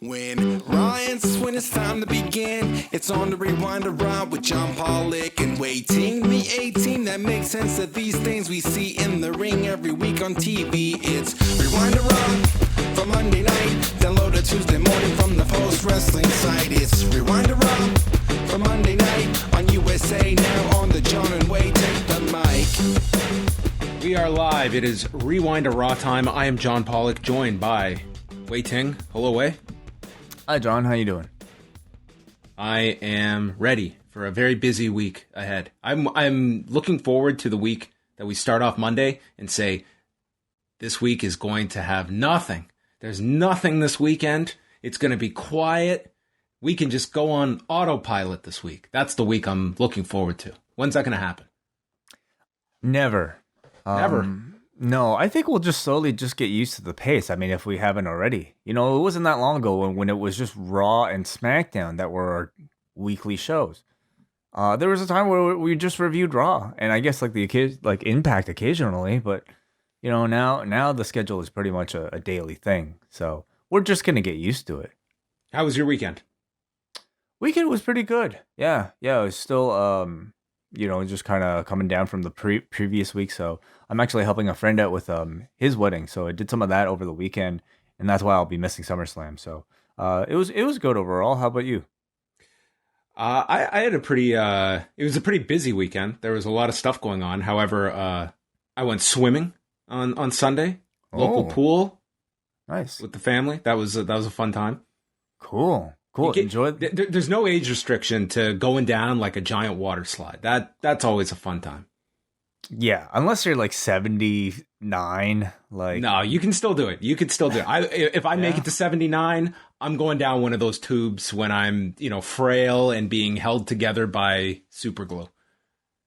When Ryan's when it's time to begin, it's on the Rewind to Raw with John Pollock and Wai Ting. The 18 that makes sense of these things we see in the ring every week on TV. It's Rewind to Raw for Monday night. Download it Tuesday morning from the Post Wrestling site. It's Rewind to Raw for Monday night on USA Now on the John and Wai Take the mic. We are live. It is Rewind to Raw time. I am John Pollock, joined by Wai Ting. Hello, Wai. Hi, John. How you doing? I am ready for a very busy week ahead. I'm looking forward to the week that we start off Monday and say, this week is going to have nothing. There's nothing this weekend. It's going to be quiet. We can just go on autopilot this week. That's the week I'm looking forward to. When's that going to happen? Never. Never. No, I think we'll just slowly just get used to the pace. I mean, if we haven't already. You know, it wasn't that long ago when it was just Raw and SmackDown that were our weekly shows. There was a time where we just reviewed Raw, and I guess like Impact occasionally, but you know, now the schedule is pretty much a daily thing. So we're just gonna get used to it. How was your weekend? Weekend was pretty good. Yeah, it was still just kind of coming down from the previous week. So I'm actually helping a friend out with his wedding. So I did some of that over the weekend, and that's why I'll be missing SummerSlam. So it was good overall. How about you? I had it was a pretty busy weekend. There was a lot of stuff going on. However, I went swimming on Sunday, local pool. Nice. With the family. That was a fun time. Cool. Enjoy. There's no age restriction to going down like a giant water slide. That's always a fun time. Yeah, unless you're like 79, like no, you can still do it. You could still do it. If I make it to 79, I'm going down one of those tubes when I'm, frail and being held together by super glue.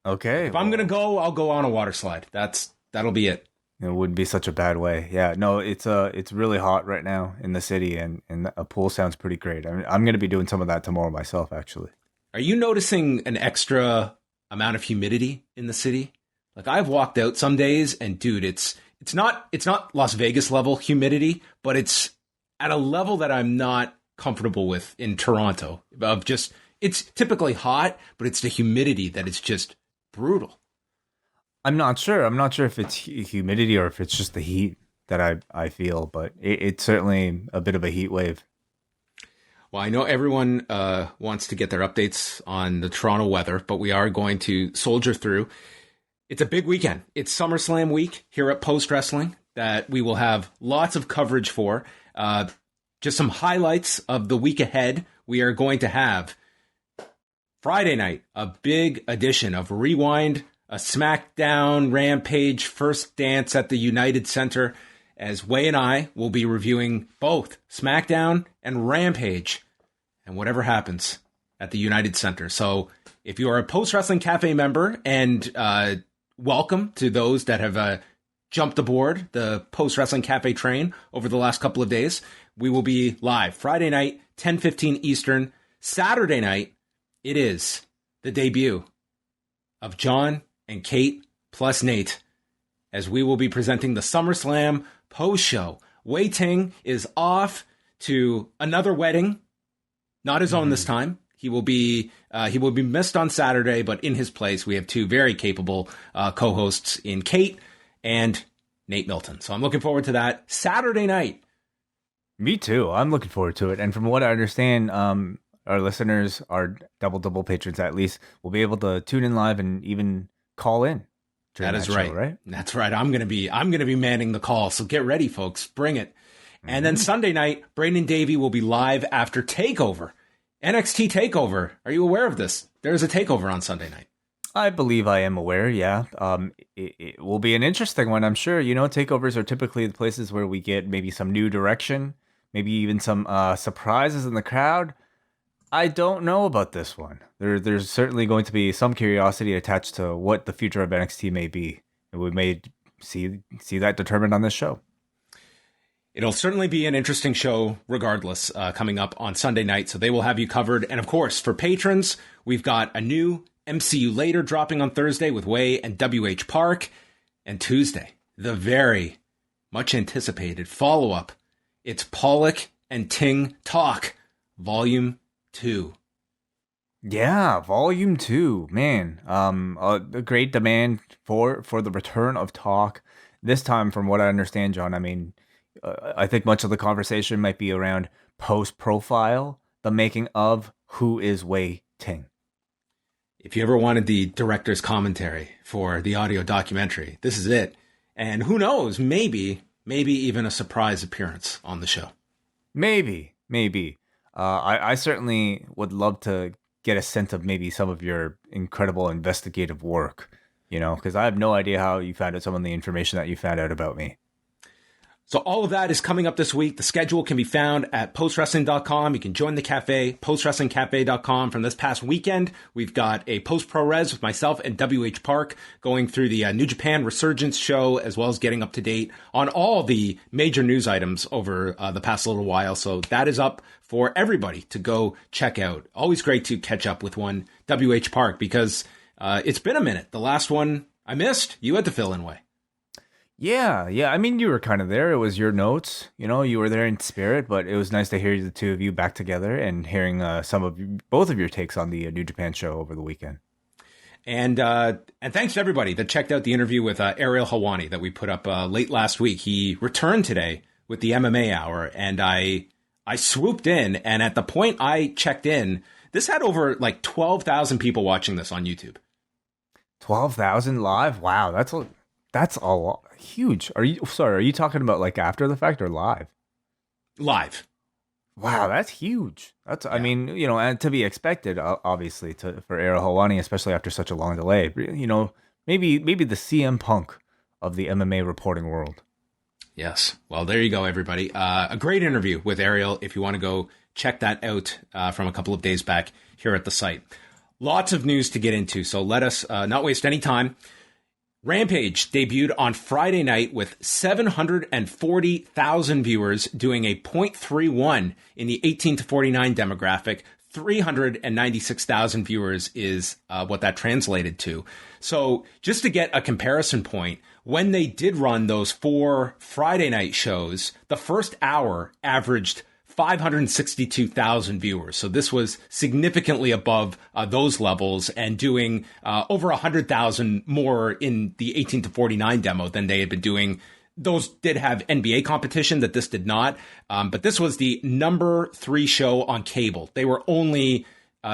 Okay. If I'm gonna go, I'll go on a water slide. That'll be it. It wouldn't be such a bad way. Yeah, no, it's really hot right now in the city, and a pool sounds pretty great. I mean, I'm going to be doing some of that tomorrow myself, actually. Are you noticing an extra amount of humidity in the city? Like I've walked out some days, and dude, it's not Las Vegas level humidity, but it's at a level that I'm not comfortable with in Toronto. It's typically hot, but it's the humidity that is just brutal. I'm not sure if it's humidity or if it's just the heat that I feel, but it's certainly a bit of a heat wave. Well, I know everyone wants to get their updates on the Toronto weather, but we are going to soldier through. It's a big weekend. It's SummerSlam week here at Post Wrestling that we will have lots of coverage for. Just some highlights of the week ahead. We are going to have Friday night, a big edition of Rewind, a SmackDown Rampage first dance at the United Center, as Wai and I will be reviewing both SmackDown and Rampage and whatever happens at the United Center. So if you are a Post Wrestling Cafe member, and welcome to those that have jumped aboard the Post Wrestling Cafe train over the last couple of days, we will be live Friday night, 10:15 Eastern. Saturday night, it is the debut of John and Kate plus Nate, as we will be presenting the SummerSlam post-show. Wai Ting is off to another wedding, not his own this time. He will be missed on Saturday, but in his place, we have two very capable co-hosts in Kate and Nate Milton. So I'm looking forward to that Saturday night. Me too. I'm looking forward to it. And from what I understand, our listeners, our double patrons at least, will be able to tune in live and even call in. That is show, right. That's right. I'm gonna be manning the call. So get ready, folks. Bring it. And then Sunday night, Brandon Davey will be live after Takeover, NXT Takeover. Are you aware of this? There's a Takeover on Sunday night. I believe I am aware. Yeah. It will be an interesting one, I'm sure. Takeovers are typically the places where we get maybe some new direction, maybe even some surprises in the crowd. I don't know about this one. There's certainly going to be some curiosity attached to what the future of NXT may be, and we may see that determined on this show. It'll certainly be an interesting show regardless, coming up on Sunday night, so they will have you covered. And of course, for patrons, we've got a new MCU Later dropping on Thursday with Wai and WH Park, and Tuesday, the very much anticipated follow-up. It's Pollock and Ting Talk, Volume 2. Yeah, Volume 2, man. A great demand for the return of Talk. This time, from what I understand, John, I mean, I think much of the conversation might be around post-profile, the making of Who is Wai Ting. If you ever wanted the director's commentary for the audio documentary, this is it. And who knows, maybe even a surprise appearance on the show. Maybe. I certainly would love to get a sense of maybe some of your incredible investigative work, because I have no idea how you found out some of the information that you found out about me. So all of that is coming up this week. The schedule can be found at postwrestling.com. You can join the cafe, postwrestlingcafe.com. From this past weekend, we've got a post-pro-res with myself and WH Park going through the New Japan Resurgence show, as well as getting up to date on all the major news items over the past little while. So that is up for everybody to go check out. Always great to catch up with one WH Park because it's been a minute. The last one I missed, you had to fill in, Way. Yeah. I mean, you were kind of there. It was your notes. You were there in spirit, but it was nice to hear the two of you back together and hearing both of your takes on the New Japan show over the weekend. And thanks to everybody that checked out the interview with Ariel Helwani that we put up late last week. He returned today with the MMA Hour, and I swooped in, and at the point I checked in, this had over like 12,000 people watching this on YouTube. 12,000 live? Wow, that's a lot. Huge. Are you talking about like after the fact or live? Live. Wow, that's huge. Yeah. I mean, and to be expected, obviously, for Ariel Helwani, especially after such a long delay. Maybe the CM Punk of the MMA reporting world. Yes. Well, there you go, everybody. A great interview with Ariel. If you want to go check that out from a couple of days back here at the site. Lots of news to get into, so let us not waste any time. Rampage debuted on Friday night with 740,000 viewers, doing a .31 in the 18 to 49 demographic. 396,000 viewers is what that translated to. So just to get a comparison point, when they did run those 4 Friday night shows, the first hour averaged 562,000 viewers. So this was significantly above those levels and doing over 100,000 more in the 18 to 49 demo than they had been doing. Those did have NBA competition that this did not. But this was the number 3 show on cable. They were only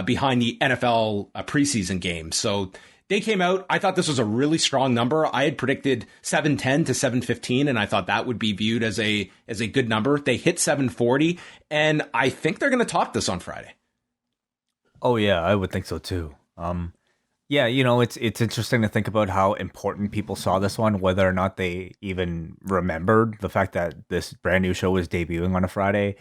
behind the NFL preseason game. So they came out. I thought this was a really strong number. I had predicted 710 to 715, and I thought that would be viewed as a good number. They hit 740, and I think they're going to top this on Friday. Oh yeah, I would think so too. Yeah, it's interesting to think about how important people saw this one, whether or not they even remembered the fact that this brand new show was debuting on a Friday.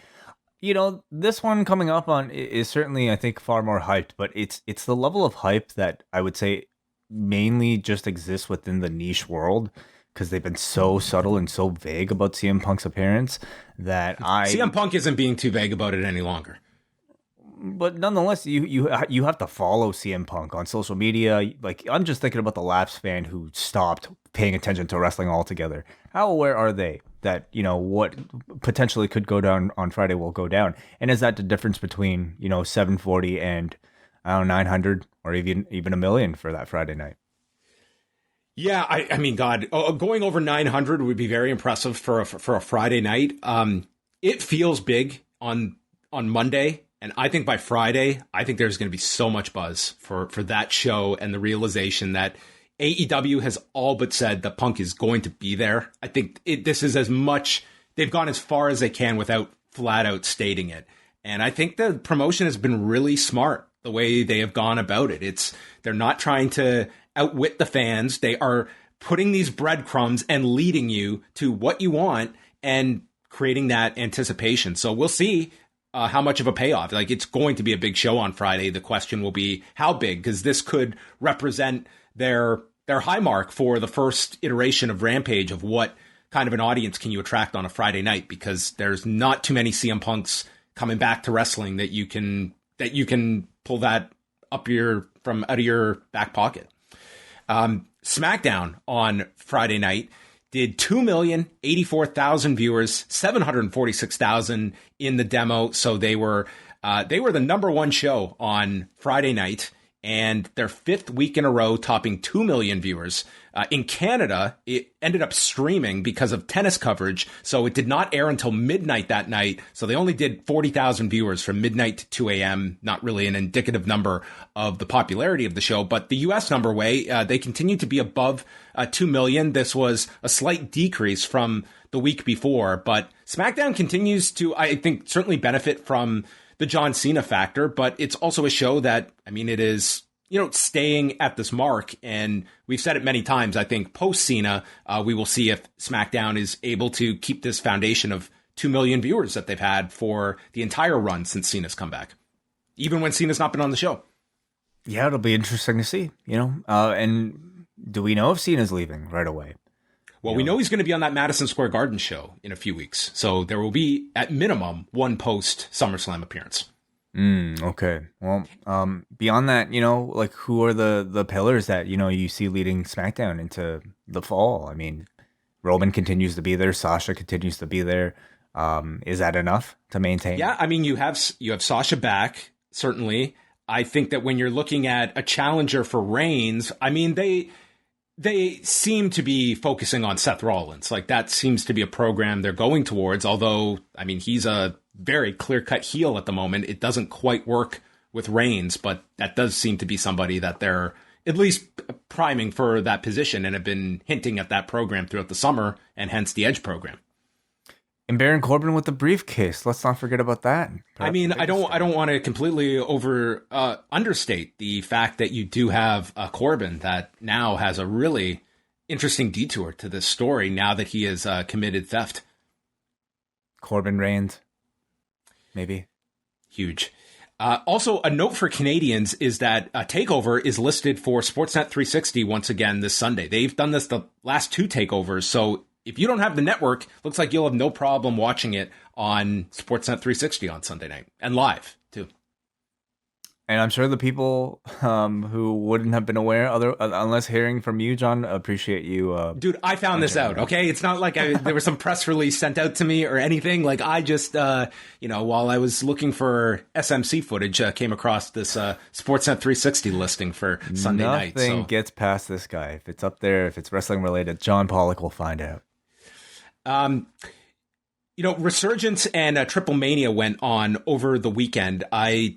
This one coming up on is certainly, I think, far more hyped, but it's the level of hype that I would say mainly just exists within the niche world because they've been so subtle and so vague about CM Punk's appearance that CM Punk isn't being too vague about it any longer. But nonetheless, you have to follow CM Punk on social media. Like, I'm just thinking about the Laps fan who stopped paying attention to wrestling altogether. How aware are they that, what potentially could go down on Friday will go down? And is that the difference between, 740 and, I don't know, 900 or even a million for that Friday night? Yeah, I mean, God, going over 900 would be very impressive for a Friday night. It feels big on Monday. And I think by Friday, I think there's going to be so much buzz for that show and the realization that AEW has all but said that Punk is going to be there. I think this is as much, they've gone as far as they can without flat out stating it. And I think the promotion has been really smart the way they have gone about it. They're not trying to outwit the fans. They are putting these breadcrumbs and leading you to what you want and creating that anticipation. So we'll see how much of a payoff. Like, it's going to be a big show on Friday. The question will be how big, because this could represent their high mark for the first iteration of Rampage of what kind of an audience can you attract on a Friday night, because there's not too many CM Punks coming back to wrestling that you can pull that out of your back pocket. SmackDown on Friday night did 2,084,000 viewers, 746,000 in the demo. So they were the number one show on Friday night, and their 5th week in a row topping 2 million viewers. In Canada, it ended up streaming because of tennis coverage, so it did not air until midnight that night. So they only did 40,000 viewers from midnight to 2 a.m. Not really an indicative number of the popularity of the show, but the U.S. number, they continued to be above 2 million. This was a slight decrease from the week before, but SmackDown continues to, I think, certainly benefit from the John Cena factor, but it's also a show that, it is, staying at this mark. And we've said it many times. I think post Cena, we will see if SmackDown is able to keep this foundation of 2 million viewers that they've had for the entire run since Cena's come back, even when Cena's not been on the show. Yeah, it'll be interesting to see, and do we know if Cena's leaving right away? Well, we know he's going to be on that Madison Square Garden show in a few weeks. So there will be, at minimum, one post SummerSlam appearance. Okay. Well, beyond that, who are the pillars that, you see leading SmackDown into the fall? Roman continues to be there. Sasha continues to be there. Is that enough to maintain? Yeah, you have Sasha back, certainly. I think that when you're looking at a challenger for Reigns, they seem to be focusing on Seth Rollins. Like, that seems to be a program they're going towards, although, he's a very clear-cut heel at the moment. It doesn't quite work with Reigns, but that does seem to be somebody that they're at least priming for that position and have been hinting at that program throughout the summer, and hence the Edge program. And Baron Corbin with the briefcase. Let's not forget about that. I don't want to completely understate the fact that you do have Corbin that now has a really interesting detour to this story now that he has committed theft. Corbin Reigns, maybe. Huge. Also, a note for Canadians is that TakeOver is listed for Sportsnet 360 once again this Sunday. They've done this the last 2 takeovers, so if you don't have the network, looks like you'll have no problem watching it on Sportsnet 360 on Sunday night, and live too. And I'm sure the people who wouldn't have been aware, unless hearing from you, John, appreciate you. Dude, I found this out, okay? It's not like there was some press release sent out to me or anything. Like, I just, while I was looking for SMC footage, came across this Sportsnet 360 listing for Sunday night. Nothing gets past this guy. If it's up there, if it's wrestling related, John Pollock will find out. Resurgence and TripleMania went on over the weekend. I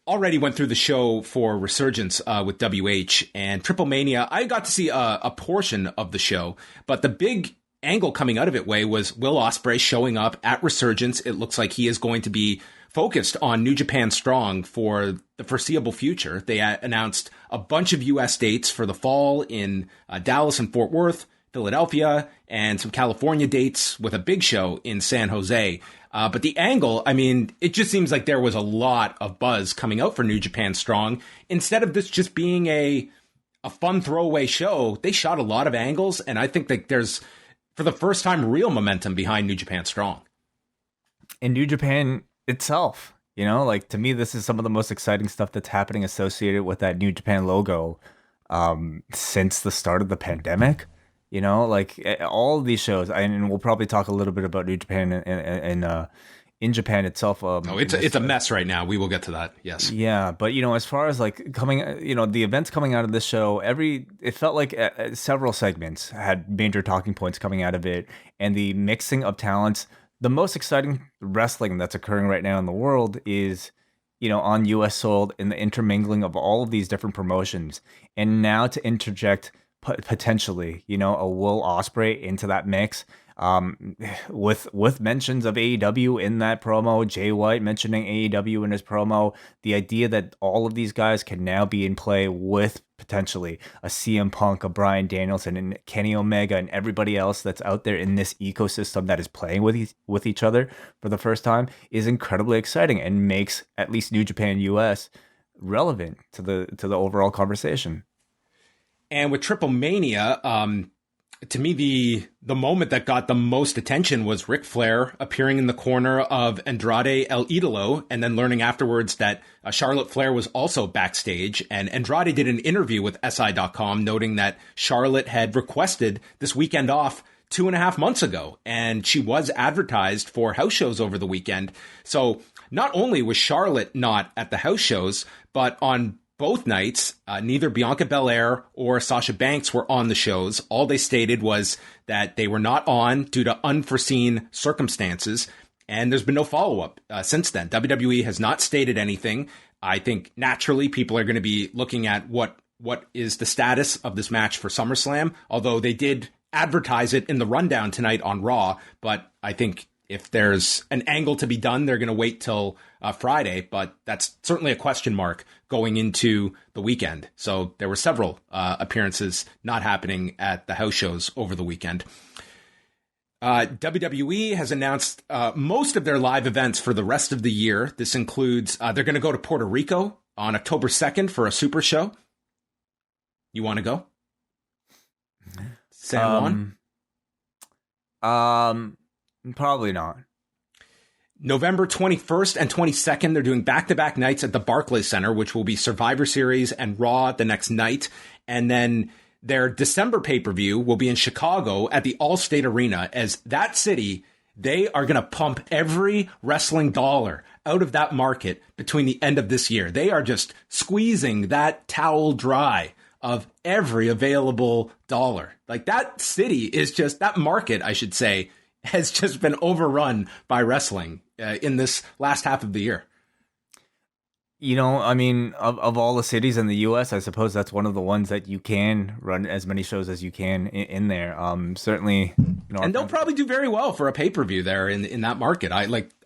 already went through the show for Resurgence with WH, and TripleMania, I got to see a portion of the show, but the big angle coming out of it was Will Ospreay showing up at Resurgence. It looks like he is going to be focused on New Japan Strong for the foreseeable future. They announced a bunch of U.S. dates for the fall in Dallas and Fort Worth, Philadelphia, and some California dates with a big show in San Jose. But the angle, it just seems like there was a lot of buzz coming out for New Japan Strong. Instead of this just being a fun throwaway show, they shot a lot of angles, and I think that there's, for the first time, real momentum behind New Japan Strong. In New Japan itself, to me, this is some of the most exciting stuff that's happening associated with that New Japan logo since the start of the pandemic. All of these shows, and we'll probably talk a little bit about New Japan and in Japan itself. It's a mess right now. We will get to that. Yes. Yeah, but as far as coming, the events coming out of this show, it felt like several segments had major talking points coming out of it, and the mixing of talents. The most exciting wrestling that's occurring right now in the world is, on US soil, in the intermingling of all of these different promotions, and now to interject potentially, a Will Ospreay into that mix, with mentions of AEW in that promo, Jay White mentioning AEW in his promo, the idea that all of these guys can now be in play with potentially a CM Punk, a Bryan Danielson, and Kenny Omega, and everybody else that's out there in this ecosystem that is playing with each other for the first time is incredibly exciting and makes at least New Japan US relevant to the overall conversation. And with TripleMania, to me, the moment that got the most attention was Ric Flair appearing in the corner of Andrade El Idolo, and then learning afterwards that Charlotte Flair was also backstage. And Andrade did an interview with SI.com noting that Charlotte had requested this weekend off 2.5 months ago, and she was advertised for house shows over the weekend. So not only was Charlotte not at the house shows, but on both nights, neither Bianca Belair or Sasha Banks were on the shows. All they stated was that they were not on due to unforeseen circumstances, and there's been no follow-up since then. WWE has not stated anything. I think naturally people are going to be looking at what is the status of this match for SummerSlam, although they did advertise it in the rundown tonight on Raw, but I think if there's an angle to be done, they're going to wait till Friday, but that's certainly a question mark going into the weekend. So there were several appearances not happening at the house shows over the weekend. WWE has announced most of their live events for the rest of the year. This includes they're going to go to Puerto Rico on October 2nd for a super show. You want to go? San Juan? Probably not. November 21st and 22nd, they're doing back-to-back nights at the Barclays Center, which will be Survivor Series and Raw the next night. And then their December pay-per-view will be in Chicago at the Allstate Arena, as that city, they are going to pump every wrestling dollar out of that market between the end of this year. They are just squeezing that towel dry of every available dollar. Like, that city is just, that market, I should say, has just been overrun by wrestling in this last half of the year. You know, I mean, of all the cities in the U.S., I suppose that's one of the ones that you can run as many shows as you can in there. Certainly, you know, and they'll probably do very well for a pay-per-view there in that market.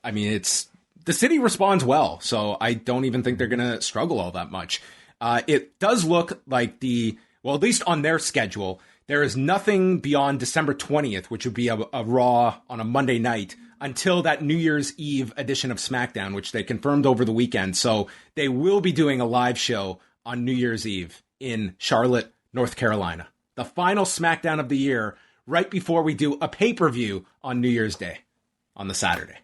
It's the city responds well, so I don't even think they're going to struggle all that much. It does look like at least on their schedule, there is nothing beyond December 20th, which would be a Raw on a Monday night, until that New Year's Eve edition of SmackDown, which they confirmed over the weekend. So they will be doing a live show on New Year's Eve in Charlotte, North Carolina. The final SmackDown of the year, right before we do a pay-per-view on New Year's Day, on the Saturday.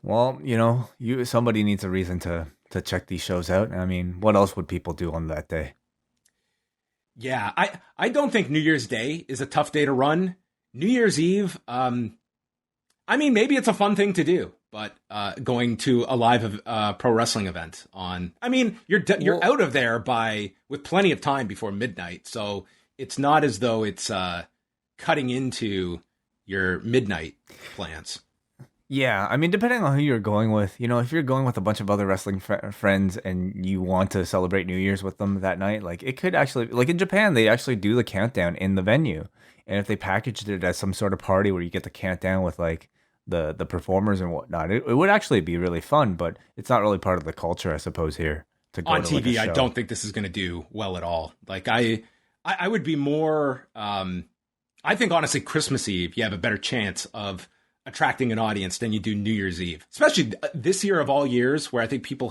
Well, you know, somebody needs a reason to check these shows out. I mean, what else would people do on that day? Yeah, I don't think New Year's Day is a tough day to run. New Year's Eve, I mean, maybe it's a fun thing to do, but going to a live pro wrestling event you're out of there with plenty of time before midnight, so it's not as though it's cutting into your midnight plans. Yeah, I mean, depending on who you're going with, you know, if you're going with a bunch of other wrestling friends and you want to celebrate New Year's with them that night, like, it could actually, like in Japan, they actually do the countdown in the venue. And if they packaged it as some sort of party where you get the countdown with like the performers and whatnot, it would actually be really fun, but it's not really part of the culture, I suppose, here to go on to TV. Like, I don't think this is going to do well at all. Like, I would be more, I think honestly, Christmas Eve, you have a better chance of attracting an audience than you do New Year's Eve, especially this year of all years, where I think people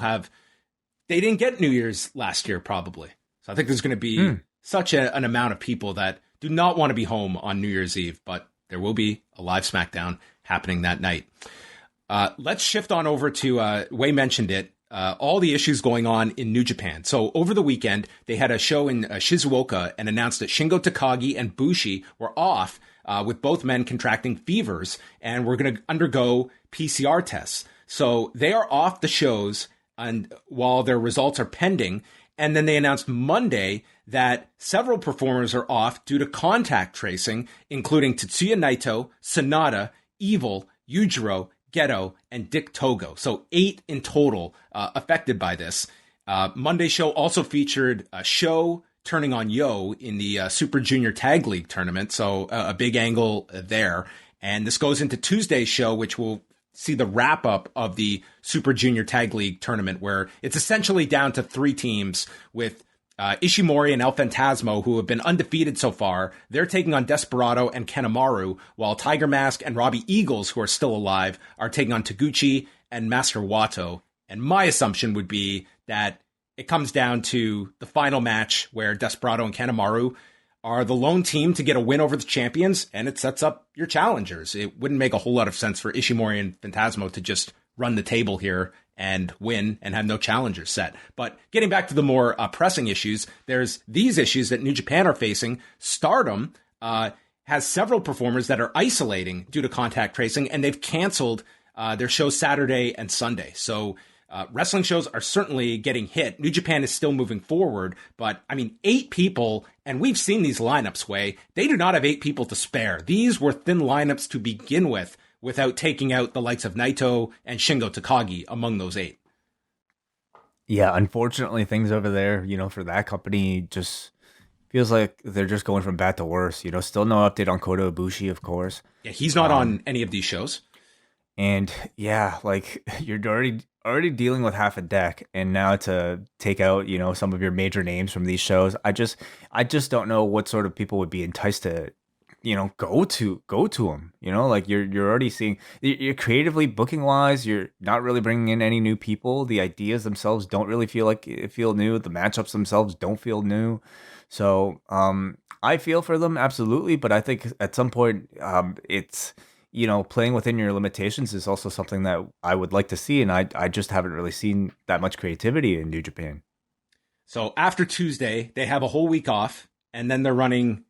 they didn't get New Year's last year probably. So I think there's going to be such an amount of people that do not want to be home on New Year's Eve, but there will be a live SmackDown happening that night. Let's shift on over to, Wai mentioned it, all the issues going on in New Japan. So over the weekend, they had a show in Shizuoka and announced that Shingo Takagi and Bushi were off, with both men contracting fevers, and we're going to undergo PCR tests. So they are off the shows and while their results are pending. And then they announced Monday that several performers are off due to contact tracing, including Tetsuya Naito, Sonata, Evil, Yujiro, Geto, and Dick Togo. So 8 in total affected by this. Monday's show also featured a show turning on Yo in the Super Junior Tag League tournament. So a big angle there. And this goes into Tuesday's show, which will see the wrap up of the Super Junior Tag League tournament, where it's essentially down to 3 teams with Ishimori and El Phantasmo, who have been undefeated so far. They're taking on Desperado and Kanemaru, while Tiger Mask and Robbie Eagles, who are still alive, are taking on Taguchi and Master Wato. And my assumption would be that it comes down to the final match where Desperado and Kanemaru are the lone team to get a win over the champions, and it sets up your challengers. It wouldn't make a whole lot of sense for Ishimori and Phantasmo to just run the table here and win and have no challengers set. But getting back to the more pressing issues, there's these issues that New Japan are facing. Stardom has several performers that are isolating due to contact tracing, and they've canceled their shows Saturday and Sunday. So wrestling shows are certainly getting hit. New Japan is still moving forward, but I mean, 8 people, and we've seen these lineups, Wai, they do not have 8 people to spare. These were thin lineups to begin with, without taking out the likes of Naito and Shingo Takagi among those 8. Yeah, unfortunately, things over there, for that company just feels like they're just going from bad to worse. Still no update on Kota Ibushi, of course. Yeah, he's not on any of these shows. And yeah, like you're already dealing with half a deck, and now to take out, some of your major names from these shows, I just don't know what sort of people would be enticed to go to them. Like you're already seeing, you're creatively, booking wise, you're not really bringing in any new people. The ideas themselves don't really feel new. The matchups themselves don't feel new. So I feel for them, absolutely, but I think at some point it's playing within your limitations is also something that I would like to see, and I just haven't really seen that much creativity in New Japan. So after Tuesday, they have a whole week off, and then they're running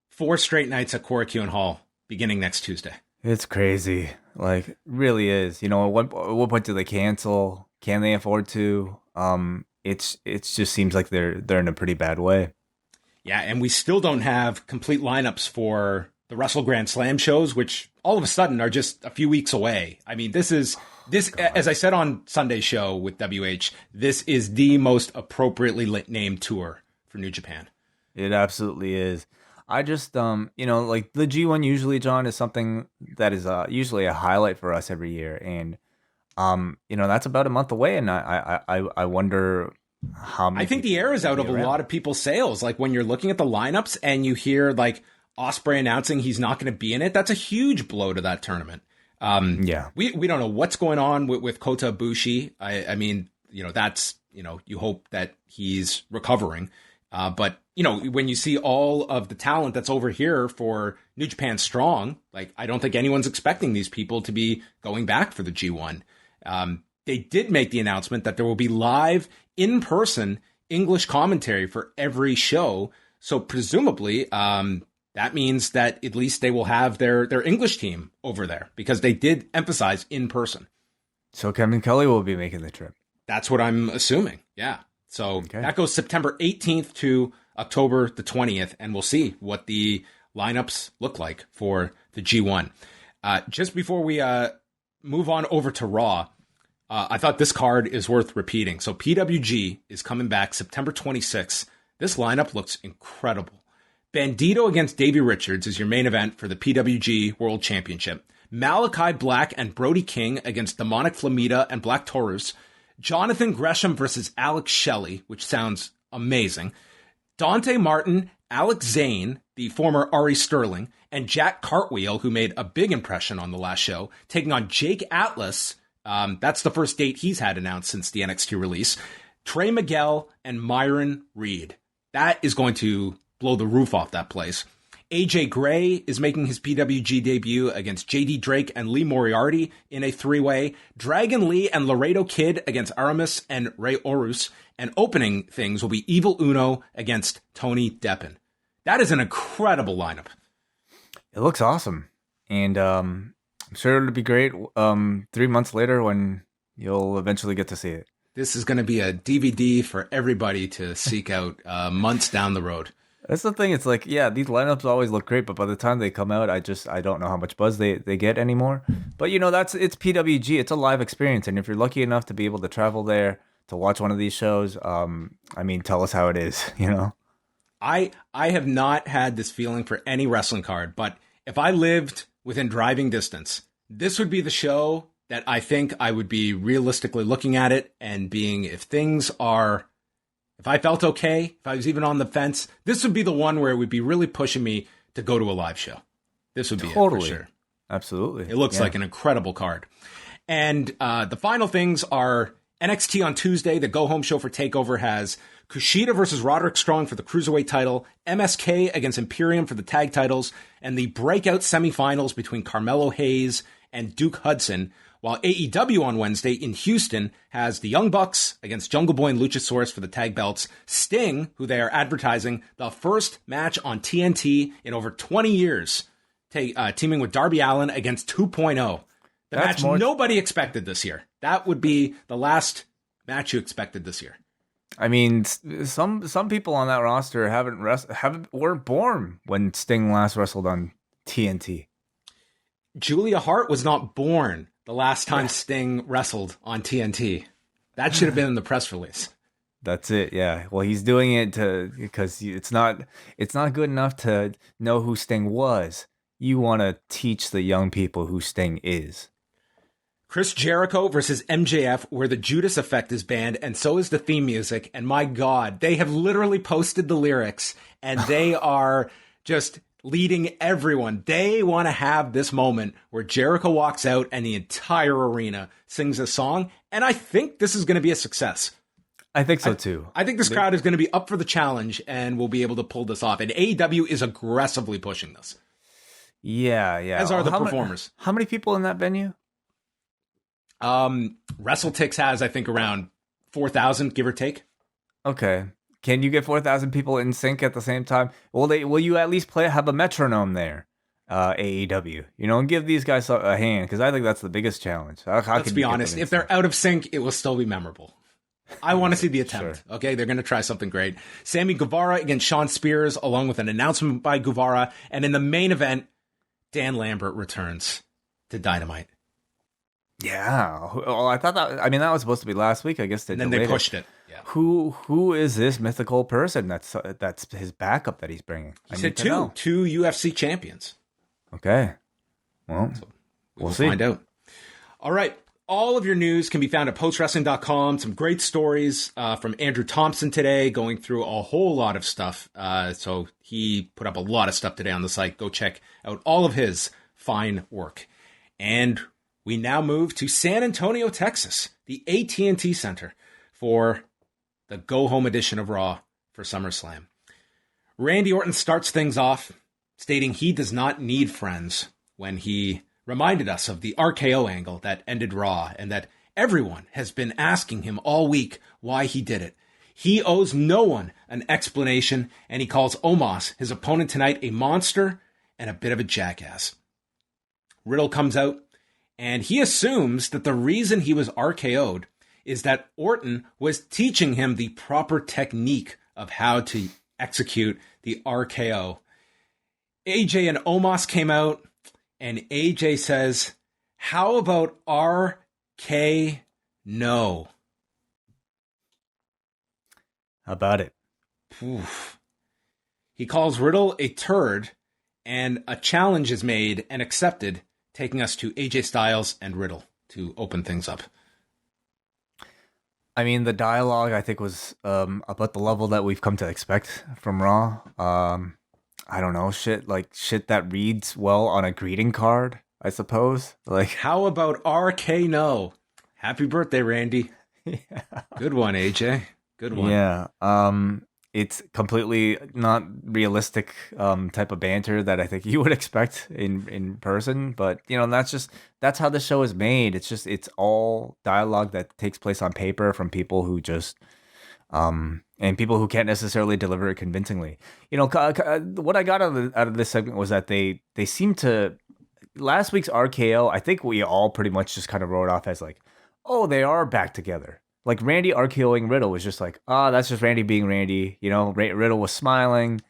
4 straight nights at Korakuen Hall beginning next Tuesday. It's crazy. Like, really is. At what point do they cancel? Can they afford to? It just seems like they're in a pretty bad way. Yeah, and we still don't have complete lineups for the Wrestle Grand Slam shows, which all of a sudden are just a few weeks away. I mean, this, as I said on Sunday's show with WH, this is the most appropriately named tour for New Japan. It absolutely is. I just, like the G1 usually, John, is something that is usually a highlight for us every year. And, that's about a month away. And I wonder how many. I think the air is out of a lot of people's sails. Like when you're looking at the lineups and you hear like Ospreay announcing he's not going to be in it, that's a huge blow to that tournament. Yeah. We don't know what's going on with Kota Ibushi. I mean, that's, you hope that he's recovering. But, when you see all of the talent that's over here for New Japan Strong, like, I don't think anyone's expecting these people to be going back for the G1. They did make the announcement that there will be live in-person English commentary for every show. So presumably, that means that at least they will have their English team over there because they did emphasize in person. So Kevin Kelly will be making the trip. That's what I'm assuming. Yeah. So That goes September 18th to October the 20th, and we'll see what the lineups look like for the G1. Just before we move on over to Raw, I thought this card is worth repeating. So PWG is coming back September 26th. This lineup looks incredible. Bandito against Davey Richards is your main event for the PWG World Championship. Malachi Black and Brody King against Demonic Flamita and Black Taurus. Jonathan Gresham versus Alex Shelley, which sounds amazing. Dante Martin, Alex Zane, the former Ari Sterling, and Jack Cartwheel, who made a big impression on the last show, taking on Jake Atlas. That's the first date he's had announced since the NXT release. Trey Miguel and Myron Reed. That is going to blow the roof off that place. AJ Gray is making his PWG debut against JD Drake and Lee Moriarty in a 3-way. Dragon Lee and Laredo Kid against Aramis and Ray Orus. And opening things will be Evil Uno against Tony Deppen. That is an incredible lineup. It looks awesome. And I'm sure it'll be great 3 months later when you'll eventually get to see it. This is going to be a DVD for everybody to seek out months down the road. That's the thing. It's like, yeah, these lineups always look great, but by the time they come out, I don't know how much buzz they get anymore. But it's PWG. It's a live experience, and if you're lucky enough to be able to travel there to watch one of these shows, tell us how it is. I have not had this feeling for any wrestling card, but if I lived within driving distance, this would be the show that I think I would be realistically looking at it and being, if I felt okay, if I was even on the fence, this would be the one where it would be really pushing me to go to a live show. This would be totally. It for sure. Absolutely. It looks like an incredible card. And the final things are NXT on Tuesday, the go-home show for TakeOver has Kushida versus Roderick Strong for the Cruiserweight title, MSK against Imperium for the tag titles, and the breakout semifinals between Carmelo Hayes and Duke Hudson, while AEW on Wednesday in Houston has the Young Bucks against Jungle Boy and Luchasaurus for the tag belts, Sting, who they are advertising, the first match on TNT in over 20 years, teaming with Darby Allin against 2.0. The match nobody expected this year. That would be the last match you expected this year. I mean, some people on that roster weren't born when Sting last wrestled on TNT. Julia Hart was not born the last time Sting wrestled on TNT. That should have been in the press release. That's it. Yeah. Well, he's doing it because it's not good enough to know who Sting was. You want to teach the young people who Sting is. Chris Jericho versus MJF, where the Judas Effect is banned, and so is the theme music. And my God, they have literally posted the lyrics, and they are just leading everyone. They want to have this moment where Jericho walks out and the entire arena sings a song. And I think this is going to be a success. I think so too. I think this crowd is going to be up for the challenge and will be able to pull this off. And AEW is aggressively pushing this. Yeah. As are the performers. How many people in that venue? WrestleTix has, I think, around 4,000, give or take. Okay. Can you get 4,000 people in sync at the same time? Will you at least have a metronome there, AEW? And give these guys a hand, because I think that's the biggest challenge. Let's be honest. If they're out of sync, it will still be memorable. I want to see the attempt. Sure. Okay, they're going to try something great. Sammy Guevara against Sean Spears, along with an announcement by Guevara. And in the main event, Dan Lambert returns to Dynamite. Yeah. Well, I thought that was supposed to be last week. I guess they pushed it. Yeah. Who is this mythical person that's his backup that he's bringing? He said two UFC champions. Okay. Well, we'll see. Find out. All right. All of your news can be found at postwrestling.com. Some great stories from Andrew Thompson today, going through a whole lot of stuff. So he put up a lot of stuff today on the site. Go check out all of his fine work. And we now move to San Antonio, Texas, the AT&T Center for the go-home edition of Raw for SummerSlam. Randy Orton starts things off, stating he does not need friends when he reminded us of the RKO angle that ended Raw and that everyone has been asking him all week why he did it. He owes no one an explanation, and he calls Omos, his opponent tonight, a monster and a bit of a jackass. Riddle comes out, and he assumes that the reason he was RKO'd is that Orton was teaching him the proper technique of how to execute the RKO. AJ and Omos came out, and AJ says, "How about RK no?" How about it? Oof. He calls Riddle a turd, and a challenge is made and accepted, taking us to AJ Styles and Riddle to open things up. I mean, the dialogue, I think, was about the level that we've come to expect from Raw. I don't know, shit that reads well on a greeting card, I suppose. Like, how about RK no? Happy birthday, Randy. Yeah. Good one, AJ. Good one. Yeah. It's completely not realistic type of banter that I think you would expect in person, but that's how the show is made. It's all dialogue that takes place on paper from people who just and people who can't necessarily deliver it convincingly. What I got out of this segment was that they seem to, last week's RKO, I think we all pretty much just kind of wrote off as like, oh, they are back together. Like, Randy RKOing Riddle was just like, that's just Randy being Randy. Riddle was smiling.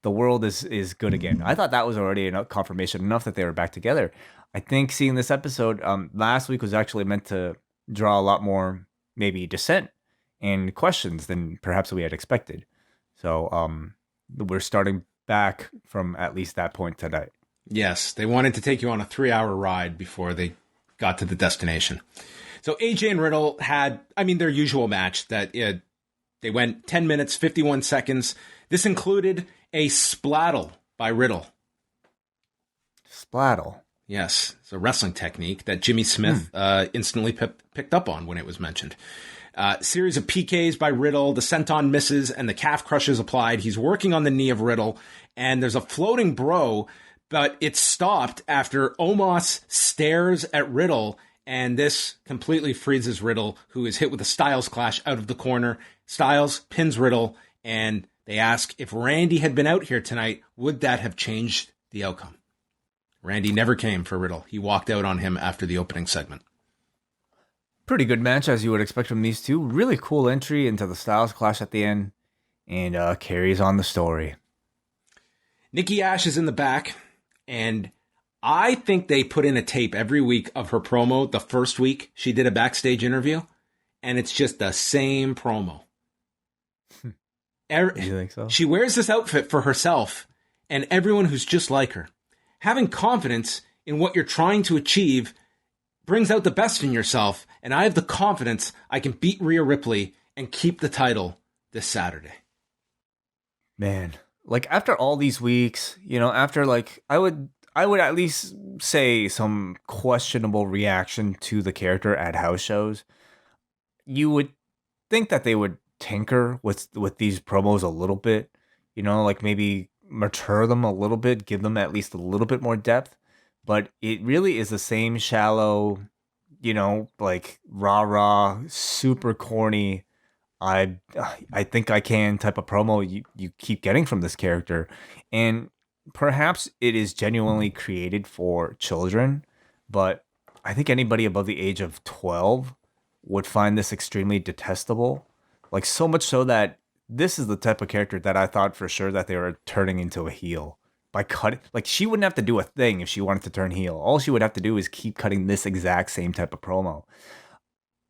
The world is good again. I thought that was already enough confirmation enough that they were back together. I think seeing this episode last week was actually meant to draw a lot more maybe dissent and questions than perhaps we had expected. So we're starting back from at least that point tonight. Yes, they wanted to take you on a 3-hour ride before they got to the destination. So AJ and Riddle had, their usual match that they went 10 minutes, 51 seconds. This included a splattle by Riddle. Splattle? Yes, it's a wrestling technique that Jimmy Smith instantly picked up on when it was mentioned. Series of PKs by Riddle, the senton misses, and the calf crushes applied. He's working on the knee of Riddle, and there's a floating bro, but it's stopped after Omos stares at Riddle, and this completely freezes Riddle, who is hit with a Styles clash out of the corner. Styles pins Riddle, and they ask if Randy had been out here tonight, would that have changed the outcome? Randy never came for Riddle. He walked out on him after the opening segment. Pretty good match, as you would expect from these two. Really cool entry into the Styles Clash at the end, and carries on the story. Nikki A.S.H is in the back, and I think they put in a tape every week of her promo. The first week, she did a backstage interview, and it's just the same promo. You think so? She wears this outfit for herself and everyone who's just like her. Having confidence in what you're trying to achieve brings out the best in yourself, and I have the confidence I can beat Rhea Ripley and keep the title this Saturday. Man, like after all these weeks, after like I would at least say some questionable reaction to the character at house shows, you would think that they would tinker with these promos a little bit, like maybe mature them a little bit, give them at least a little bit more depth, but it really is the same shallow, like rah super corny I think I can type of promo you keep getting from this character. And perhaps it is genuinely created for children, but I think anybody above the age of 12 would find this extremely detestable. Like, so much so that this is the type of character that I thought for sure that they were turning into a heel by cutting. Like, she wouldn't have to do a thing if she wanted to turn heel. All she would have to do is keep cutting this exact same type of promo.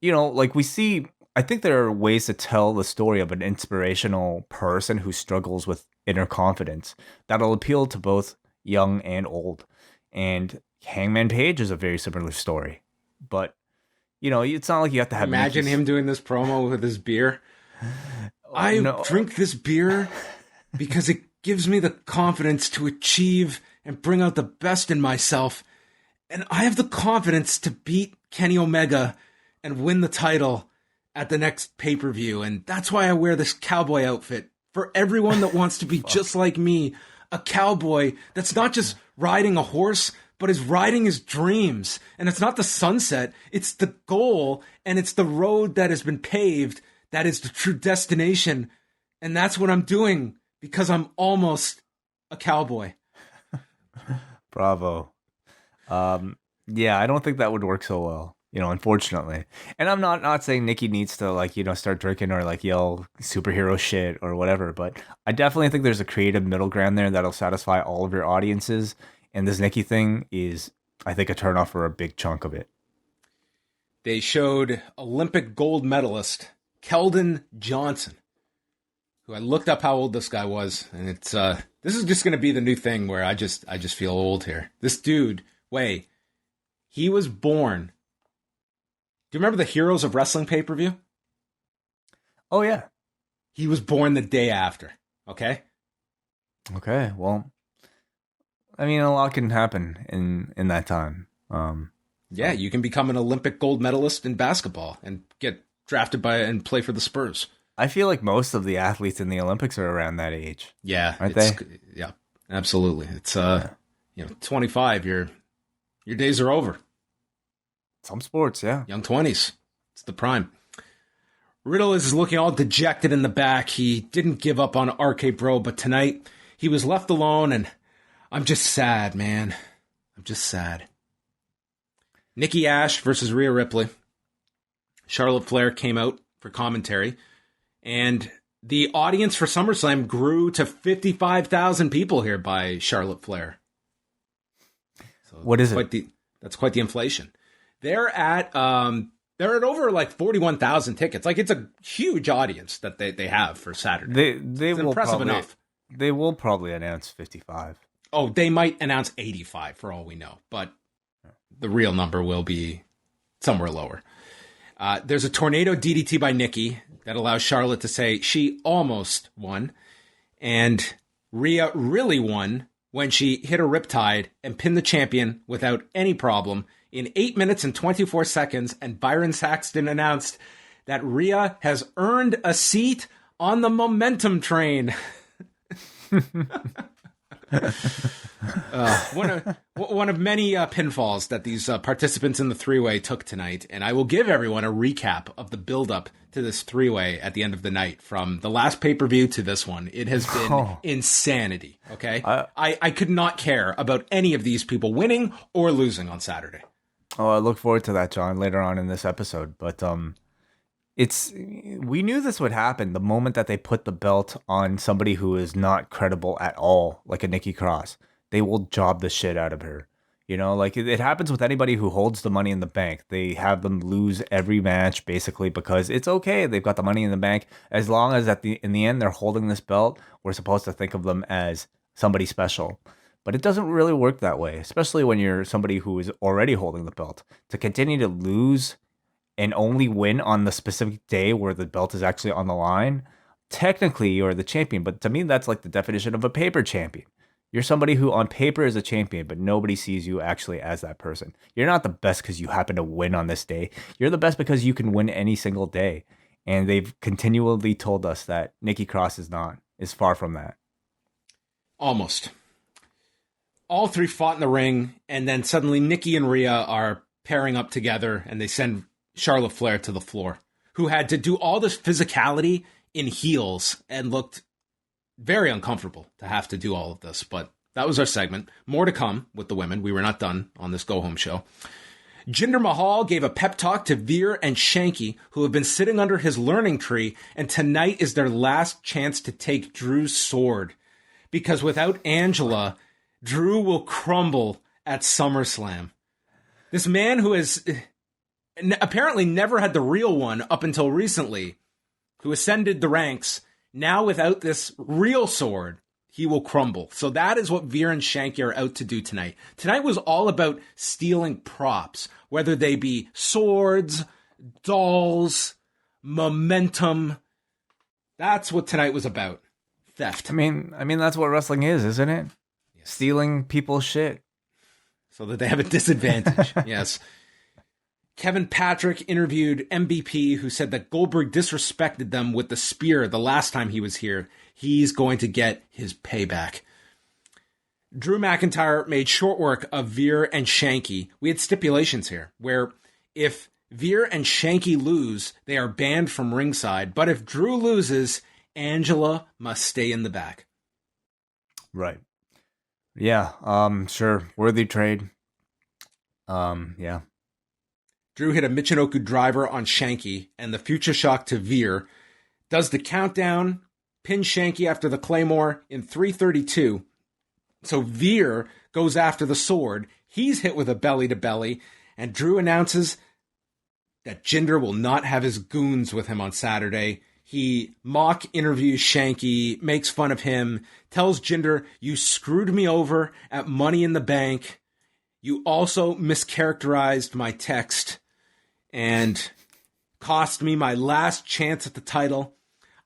Like we see, I think there are ways to tell the story of an inspirational person who struggles with inner confidence that'll appeal to both young and old. And Hangman Page is a very similar story. But, it's not like you have to have... Imagine him doing this promo with his beer. I drink this beer because it gives me the confidence to achieve and bring out the best in myself. And I have the confidence to beat Kenny Omega and win the title at the next pay-per-view. And that's why I wear this cowboy outfit. For everyone that wants to be just like me, a cowboy that's not just riding a horse, but is riding his dreams. And it's not the sunset, it's the goal, and it's the road that has been paved that is the true destination. And that's what I'm doing because I'm almost a cowboy. Bravo. Yeah, I don't think that would work so well, unfortunately. And I'm not saying Nikki needs to start drinking or yell superhero shit or whatever, but I definitely think there's a creative middle ground there that'll satisfy all of your audiences. And this Nikki thing is, I think, a turnoff for a big chunk of it. They showed Olympic gold medalist Keldon Johnson, who I looked up how old this guy was, and it's this is just going to be the new thing where I just feel old here. This dude, he was born. Do you remember the Heroes of Wrestling pay-per-view? Oh yeah, he was born the day after. Okay, well, I mean, a lot can happen in that time. Yeah, you can become an Olympic gold medalist in basketball and get drafted and play for the Spurs. I feel like most of the athletes in the Olympics are around that age. Yeah, aren't they? Yeah, absolutely. It's 25. Your days are over. Some sports, yeah. Young 20s. It's the prime. Riddle is looking all dejected in the back. He didn't give up on RK Bro, but tonight he was left alone, and I'm just sad, man. I'm just sad. Nikki A.S.H versus Rhea Ripley. Charlotte Flair came out for commentary, and the audience for SummerSlam grew to 55,000 people here by Charlotte Flair. So what is it? That's quite the inflation. They're at over 41,000 tickets. It's a huge audience that they have for Saturday. It's impressive enough. They will probably announce 55. Oh, they might announce 85 for all we know, but the real number will be somewhere lower. There's a tornado DDT by Nikki that allows Charlotte to say she almost won, and Rhea really won when she hit a riptide and pinned the champion without any problem in 8 minutes and 24 seconds, and Byron Saxton announced that Rhea has earned a seat on the momentum train. One of many pinfalls that these participants in the three-way took tonight, and I will give everyone a recap of the build-up to this three-way at the end of the night, from the last pay-per-view to this one. It has been insanity, okay? I could not care about any of these people winning or losing on Saturday. Oh, I look forward to that, John, later on in this episode, but we knew this would happen the moment that they put the belt on somebody who is not credible at all, like a Nikki Cross. They will job the shit out of her. You know, like it happens with anybody who holds the Money in the Bank. They have them lose every match basically because it's okay. They've got the Money in the Bank. As long as in the end they're holding this belt, we're supposed to think of them as somebody special. But it doesn't really work that way, especially when you're somebody who is already holding the belt. To continue to lose and only win on the specific day where the belt is actually on the line, technically you're the champion. But to me, that's like the definition of a paper champion. You're somebody who on paper is a champion, but nobody sees you actually as that person. You're not the best because you happen to win on this day. You're the best because you can win any single day. And they've continually told us that Nikki Cross is far from that. Almost. All three fought in the ring, and then suddenly Nikki and Rhea are pairing up together, and they send Charlotte Flair to the floor, who had to do all this physicality in heels and looked very uncomfortable to have to do all of this. But that was our segment. More to come with the women. We were not done on this go-home show. Jinder Mahal gave a pep talk to Veer and Shanky, who have been sitting under his learning tree, and tonight is their last chance to take Drew's sword. Because without Angela, Drew will crumble at SummerSlam. This man who has apparently never had the real one up until recently, who ascended the ranks, now without this real sword, he will crumble. So that is what Veer and Shanky are out to do tonight. Tonight was all about stealing props, whether they be swords, dolls, momentum. That's what tonight was about. Theft. I mean that's what wrestling is, isn't it? Yes. Stealing people's shit. So that they have a disadvantage. Yes. Kevin Patrick interviewed MVP, who said that Goldberg disrespected them with the spear the last time he was here. He's going to get his payback. Drew McIntyre made short work of Veer and Shanky. We had stipulations here, where if Veer and Shanky lose, they are banned from ringside. But if Drew loses, Angela must stay in the back. Right. Yeah, sure. Worthy trade. Yeah. Drew hit a Michinoku driver on Shanky, and the future shock to Veer. Does the countdown, pin Shanky after the Claymore in 3:32. So Veer goes after the sword. He's hit with a belly-to-belly, and Drew announces that Jinder will not have his goons with him on Saturday. He mock interviews Shanky, makes fun of him, tells Jinder, "You screwed me over at Money in the Bank. You also mischaracterized my text and cost me my last chance at the title.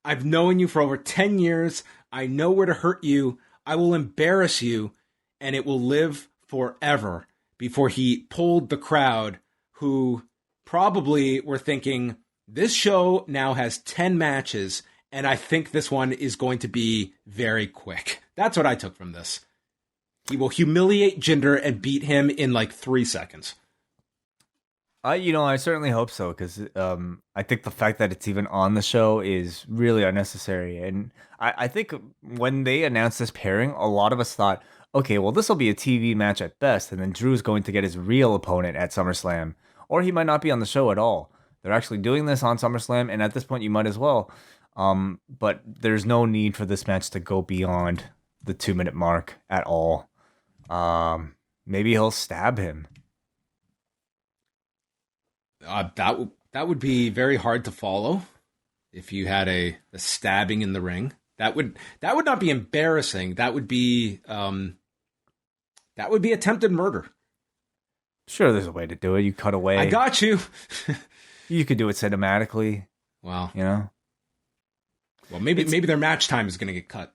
I've known you for over 10 years. I know where to hurt you. I will embarrass you, and it will live forever." Before he pulled the crowd, who probably were thinking, this show now has 10 matches, and I think this one is going to be very quick. That's what I took from this. He will humiliate Jinder and beat him in like 3 seconds. I certainly hope so, because I think the fact that it's even on the show is really unnecessary. And I think when they announced this pairing, a lot of us thought, okay, well, this will be a TV match at best, and then Drew's going to get his real opponent at SummerSlam, or he might not be on the show at all. They're actually doing this on SummerSlam, and at this point, you might as well. But there's no need for this match to go beyond the 2-minute mark at all. Maybe he'll stab him. That would be very hard to follow if you had a stabbing in the ring. That would not be embarrassing. That would be attempted murder. Sure, there's a way to do it. You cut away. I got you. You could do it cinematically. Wow. You know? Well, maybe their match time is going to get cut.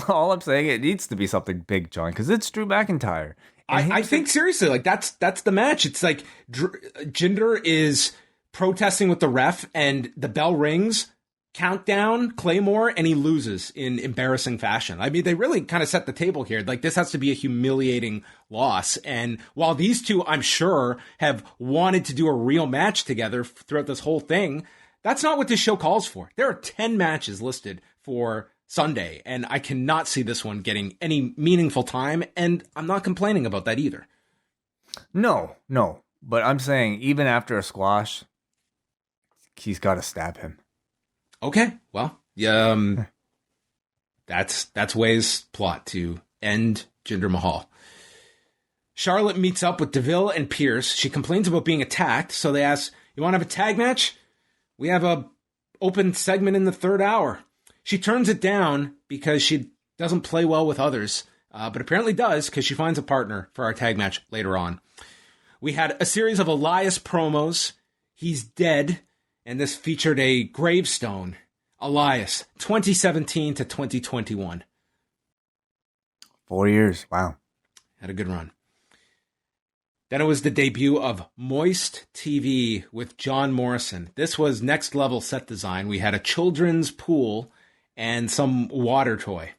All I'm saying, it needs to be something big, John, because it's Drew McIntyre. And I think seriously, like that's the match. It's like Jinder is protesting with the ref, and the bell rings, countdown, Claymore, and he loses in embarrassing fashion. I mean, they really kind of set the table here. Like, this has to be a humiliating loss. And while these two, I'm sure, have wanted to do a real match together throughout this whole thing, that's not what this show calls for. There are 10 matches listed for Sunday, and I cannot see this one getting any meaningful time, and I'm not complaining about that either. No. But I'm saying, even after a squash, he's got to stab him. Okay, well, that's Wai's plot to end Jinder Mahal. Charlotte meets up with DeVille and Pierce. She complains about being attacked, so they ask, "You want to have a tag match? We have a open segment in the third hour." She turns it down because she doesn't play well with others, but apparently does because she finds a partner for our tag match later on. We had a series of Elias promos. He's dead, and this featured a gravestone. Elias, 2017 to 2021. 4 years. Wow. Had a good run. Then it was the debut of Moist TV with John Morrison. This was next level set design. We had a children's pool and some water toy.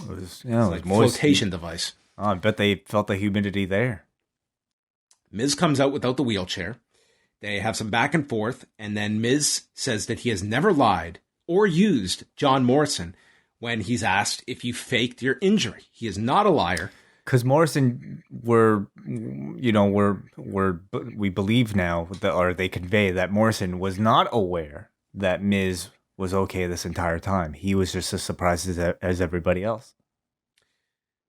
It was like moist flotation device. Oh, I bet they felt the humidity there. Miz comes out without the wheelchair. They have some back and forth, and then Miz says that he has never lied or used John Morrison when he's asked if you faked your injury. He is not a liar. Because Morrison, we believe now, or they convey that Morrison was not aware that Miz was okay this entire time. He was just as surprised as everybody else.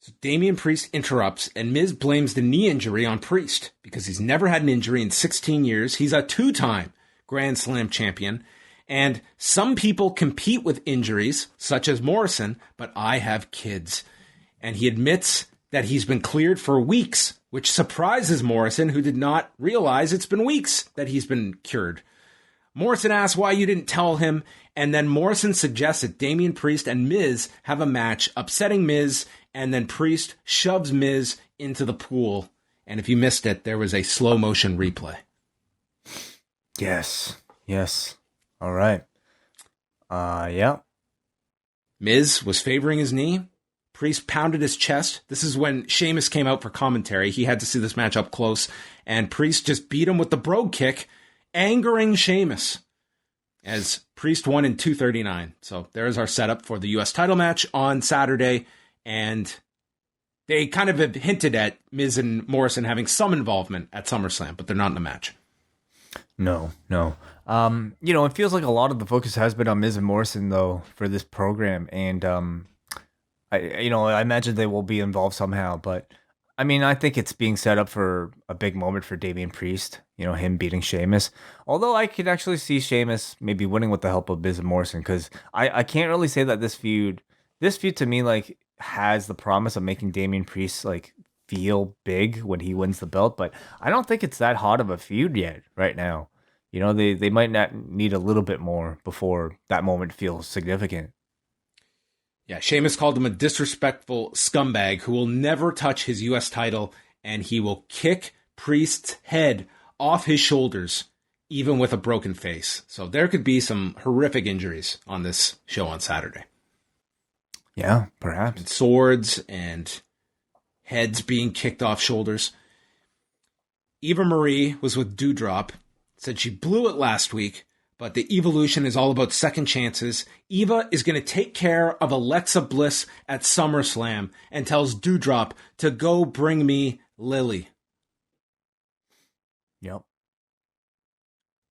So Damian Priest interrupts, and Miz blames the knee injury on Priest because he's never had an injury in 16 years. He's a 2-time Grand Slam champion, and some people compete with injuries, such as Morrison, but I have kids. And he admits that he's been cleared for weeks, which surprises Morrison, who did not realize it's been weeks that he's been cured. Morrison asks why you didn't tell him, and then Morrison suggests that Damian Priest and Miz have a match, upsetting Miz, and then Priest shoves Miz into the pool. And if you missed it, there was a slow motion replay. Yes. All right. Yeah. Miz was favoring his knee. Priest pounded his chest. This is when Sheamus came out for commentary. He had to see this match up close, and Priest just beat him with the brogue kick, angering Sheamus, as Priest won in 2:39. So there's our setup for the U.S. title match on Saturday, and they kind of have hinted at Miz and Morrison having some involvement at SummerSlam, but they're not in the match. No. It feels like a lot of the focus has been on Miz and Morrison, though, for this program, and I imagine they will be involved somehow, but I mean, I think it's being set up for a big moment for Damian Priest, him beating Sheamus. Although I could actually see Sheamus maybe winning with the help of Miz and Morrison, because I can't really say that this feud to me, like, has the promise of making Damian Priest, like, feel big when he wins the belt, but I don't think it's that hot of a feud yet right now. They might not need a little bit more before that moment feels significant. Yeah, Sheamus called him a disrespectful scumbag who will never touch his U.S. title, and he will kick Priest's head off his shoulders, even with a broken face. So there could be some horrific injuries on this show on Saturday. Yeah, perhaps. And swords and heads being kicked off shoulders. Eva Marie was with Doudrop, said she blew it last week, but the evolution is all about second chances. Eva is going to take care of Alexa Bliss at SummerSlam and tells Doudrop to go bring me Lilly. Yep.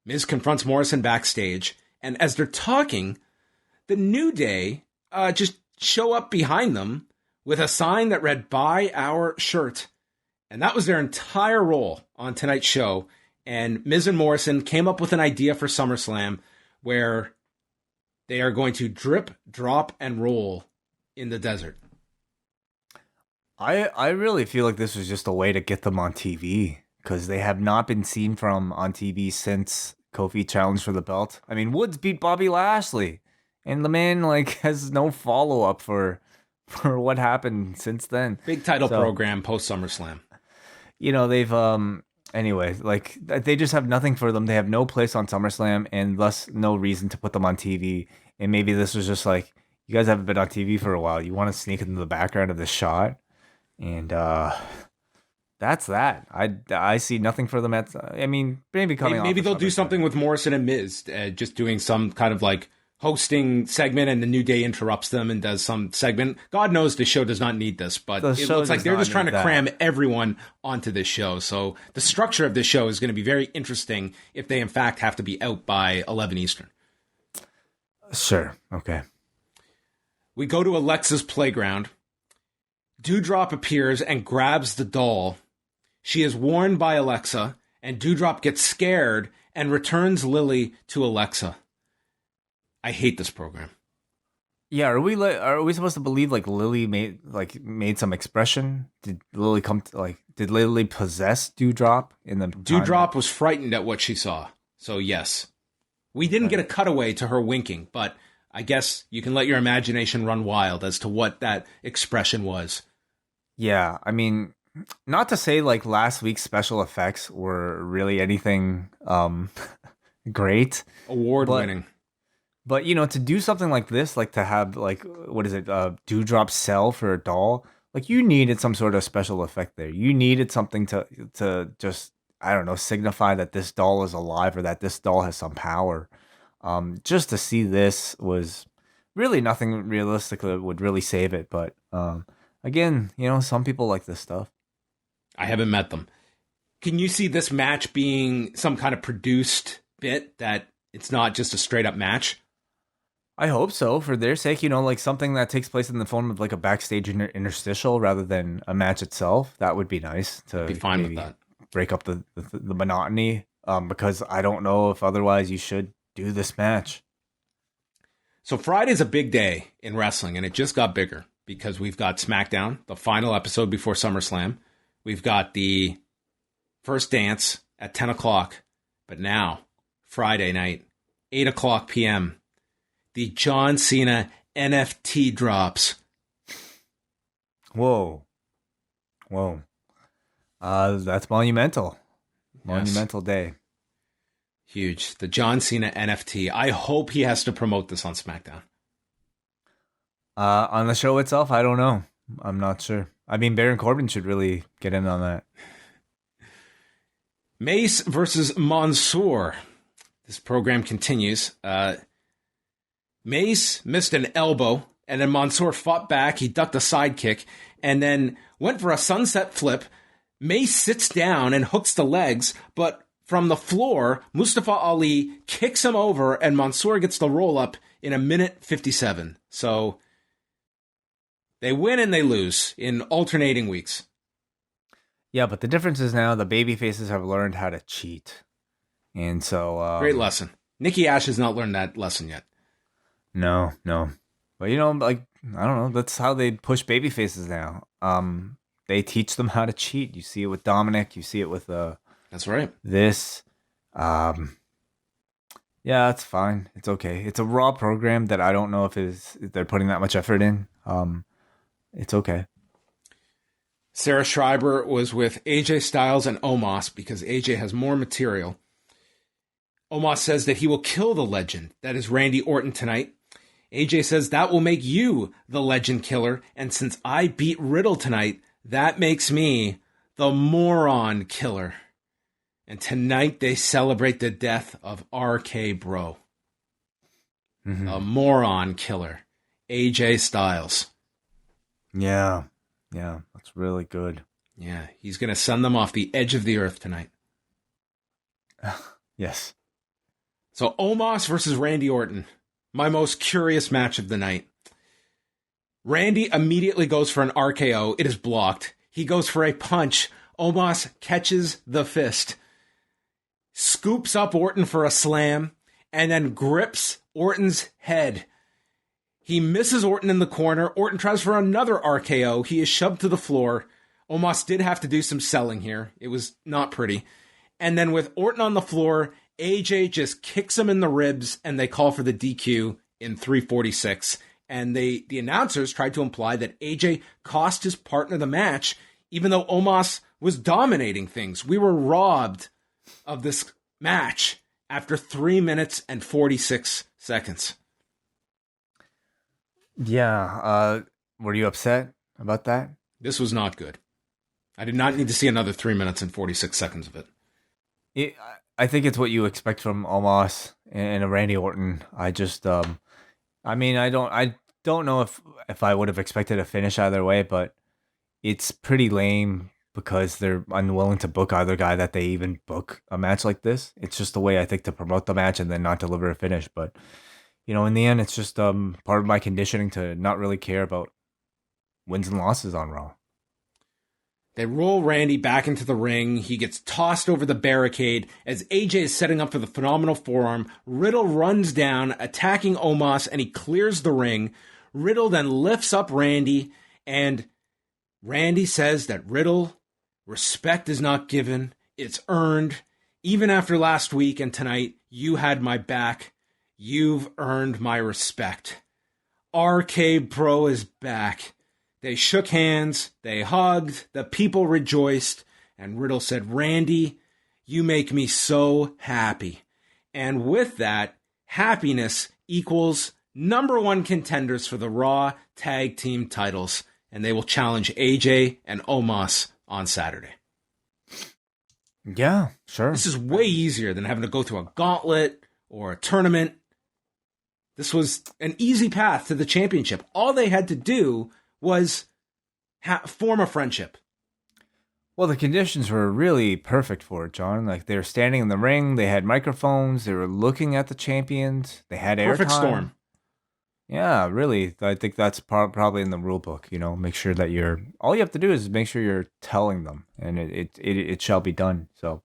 Miz confronts Morrison backstage, and as they're talking, the New Day just show up behind them with a sign that read, "Buy our shirt." And that was their entire role on tonight's show. And Miz and Morrison came up with an idea for SummerSlam where they are going to drip, drop, and roll in the desert. I really feel like this was just a way to get them on TV, because they have not been seen from on TV since Kofi challenged for the belt. I mean, Woods beat Bobby Lashley And the man like has no follow up for what happened since then. Big title program post SummerSlam. They've anyway, like they just have nothing for them. They have no place on SummerSlam and thus no reason to put them on TV. And maybe this was just like, you guys haven't been on TV for a while. You want to sneak into the background of the shot. And that's that. I see nothing for them maybe coming off maybe they'll do something with Morrison and Miz, just doing some kind of like hosting segment, and the New Day interrupts them and does some segment. God knows the show does not need this, but it looks like they're just trying to cram everyone onto this show. So the structure of this show is going to be very interesting if they in fact have to be out by 11 Eastern. Sure. Okay. We go to Alexa's playground. Doudrop appears and grabs the doll. She is warned by Alexa, and Doudrop gets scared and returns Lilly to Alexa. I hate this program. Yeah, are we supposed to believe like Lilly made some expression? Did Lilly did Lilly possess Doudrop in the Doudrop was frightened at what she saw. So yes. We didn't get a cutaway to her winking, but I guess you can let your imagination run wild as to what that expression was. Yeah, I mean, not to say like last week's special effects were really anything great. Award winning. But, to do something like this, like to have, like, what is it, Doudrop sell for a doll, like, you needed some sort of special effect there. You needed something to just, I don't know, signify that this doll is alive or that this doll has some power. Just to see this was really nothing realistically would really save it. But, again, some people like this stuff. I haven't met them. Can you see this match being some kind of produced bit that it's not just a straight up match? I hope so, for their sake, like something that takes place in the form of like a backstage interstitial rather than a match itself. That would be nice to be fine with that. Break up the monotony, because I don't know if otherwise you should do this match. So Friday's a big day in wrestling, and it just got bigger because we've got SmackDown, the final episode before SummerSlam. We've got the first dance at 10 o'clock, but now, Friday night, 8 o'clock p.m., the John Cena NFT drops. Whoa. That's monumental. Monumental day. Huge. The John Cena NFT. I hope he has to promote this on SmackDown. On the show itself, I don't know. I'm not sure. I mean, Baron Corbin should really get in on that. Mace versus Mansoor. This program continues. Mace missed an elbow, and then Mansoor fought back. He ducked a sidekick, and then went for a sunset flip. Mace sits down and hooks the legs, but from the floor, Mustafa Ali kicks him over, and Mansoor gets the roll-up in 1:57. So they win and they lose in alternating weeks. Yeah, but the difference is now the baby faces have learned how to cheat. And so... great lesson. Nikki A.S.H has not learned that lesson yet. No. But, I don't know. That's how they push baby faces now. They teach them how to cheat. You see it with Dominic. You see it with... That's right. This. Yeah, it's fine. It's okay. It's a Raw program that I don't know if they're putting that much effort in. It's okay. Sarah Schreiber was with AJ Styles and Omos because AJ has more material. Omos says that he will kill the legend, that is Randy Orton, tonight. AJ says that will make you the legend killer, and since I beat Riddle tonight, that makes me the moron killer. And tonight they celebrate the death of RK Bro. Mm-hmm. The moron killer, AJ Styles. Yeah, that's really good. Yeah, he's going to send them off the edge of the earth tonight. Yes. So Omos versus Randy Orton, my most curious match of the night. Randy immediately goes for an RKO. It is blocked. He goes for a punch. Omos catches the fist, scoops up Orton for a slam, and then grips Orton's head. He misses Orton in the corner. Orton tries for another RKO. He is shoved to the floor. Omos did have to do some selling here. It was not pretty. And then with Orton on the floor, AJ just kicks him in the ribs, and they call for the DQ in 346. And the announcers tried to imply that AJ cost his partner the match, even though Omos was dominating things. We were robbed of this match after 3 minutes and 46 seconds. Yeah. Were you upset about that? This was not good. I did not need to see another 3 minutes and 46 seconds of it. I think it's what you expect from Omos and a Randy Orton. I just, I mean, I don't know if I would have expected a finish either way, but it's pretty lame because they're unwilling to book either guy that they even book a match like this. It's just a way, I think, to promote the match and then not deliver a finish. But, you know, in the end, it's just part of my conditioning to not really care about wins and losses on Raw. They roll Randy back into the ring. He gets tossed over the barricade as AJ is setting up for the phenomenal forearm. Riddle runs down, attacking Omos, and he clears the ring. Riddle then lifts up Randy, and Randy says that Riddle, respect is not given, it's earned. Even after last week and tonight, you had my back. You've earned my respect. RK Bro is back. They shook hands, they hugged, the people rejoiced, and Riddle said, Randy, you make me so happy. And with that, happiness equals number one contenders for the Raw Tag Team titles, and they will challenge AJ and Omos on Saturday. Yeah, sure. This is way easier than having to go through a gauntlet or a tournament. This was an easy path to the championship. All they had to do was form a friendship. Well, the conditions were really perfect for it, John. Like, they were standing in the ring, they had microphones, they were looking at the champions, they had airtime. Perfect storm. Yeah, really. I think that's probably in the rule book. You know, make sure that all you have to do is make sure you're telling them, and it shall be done. So,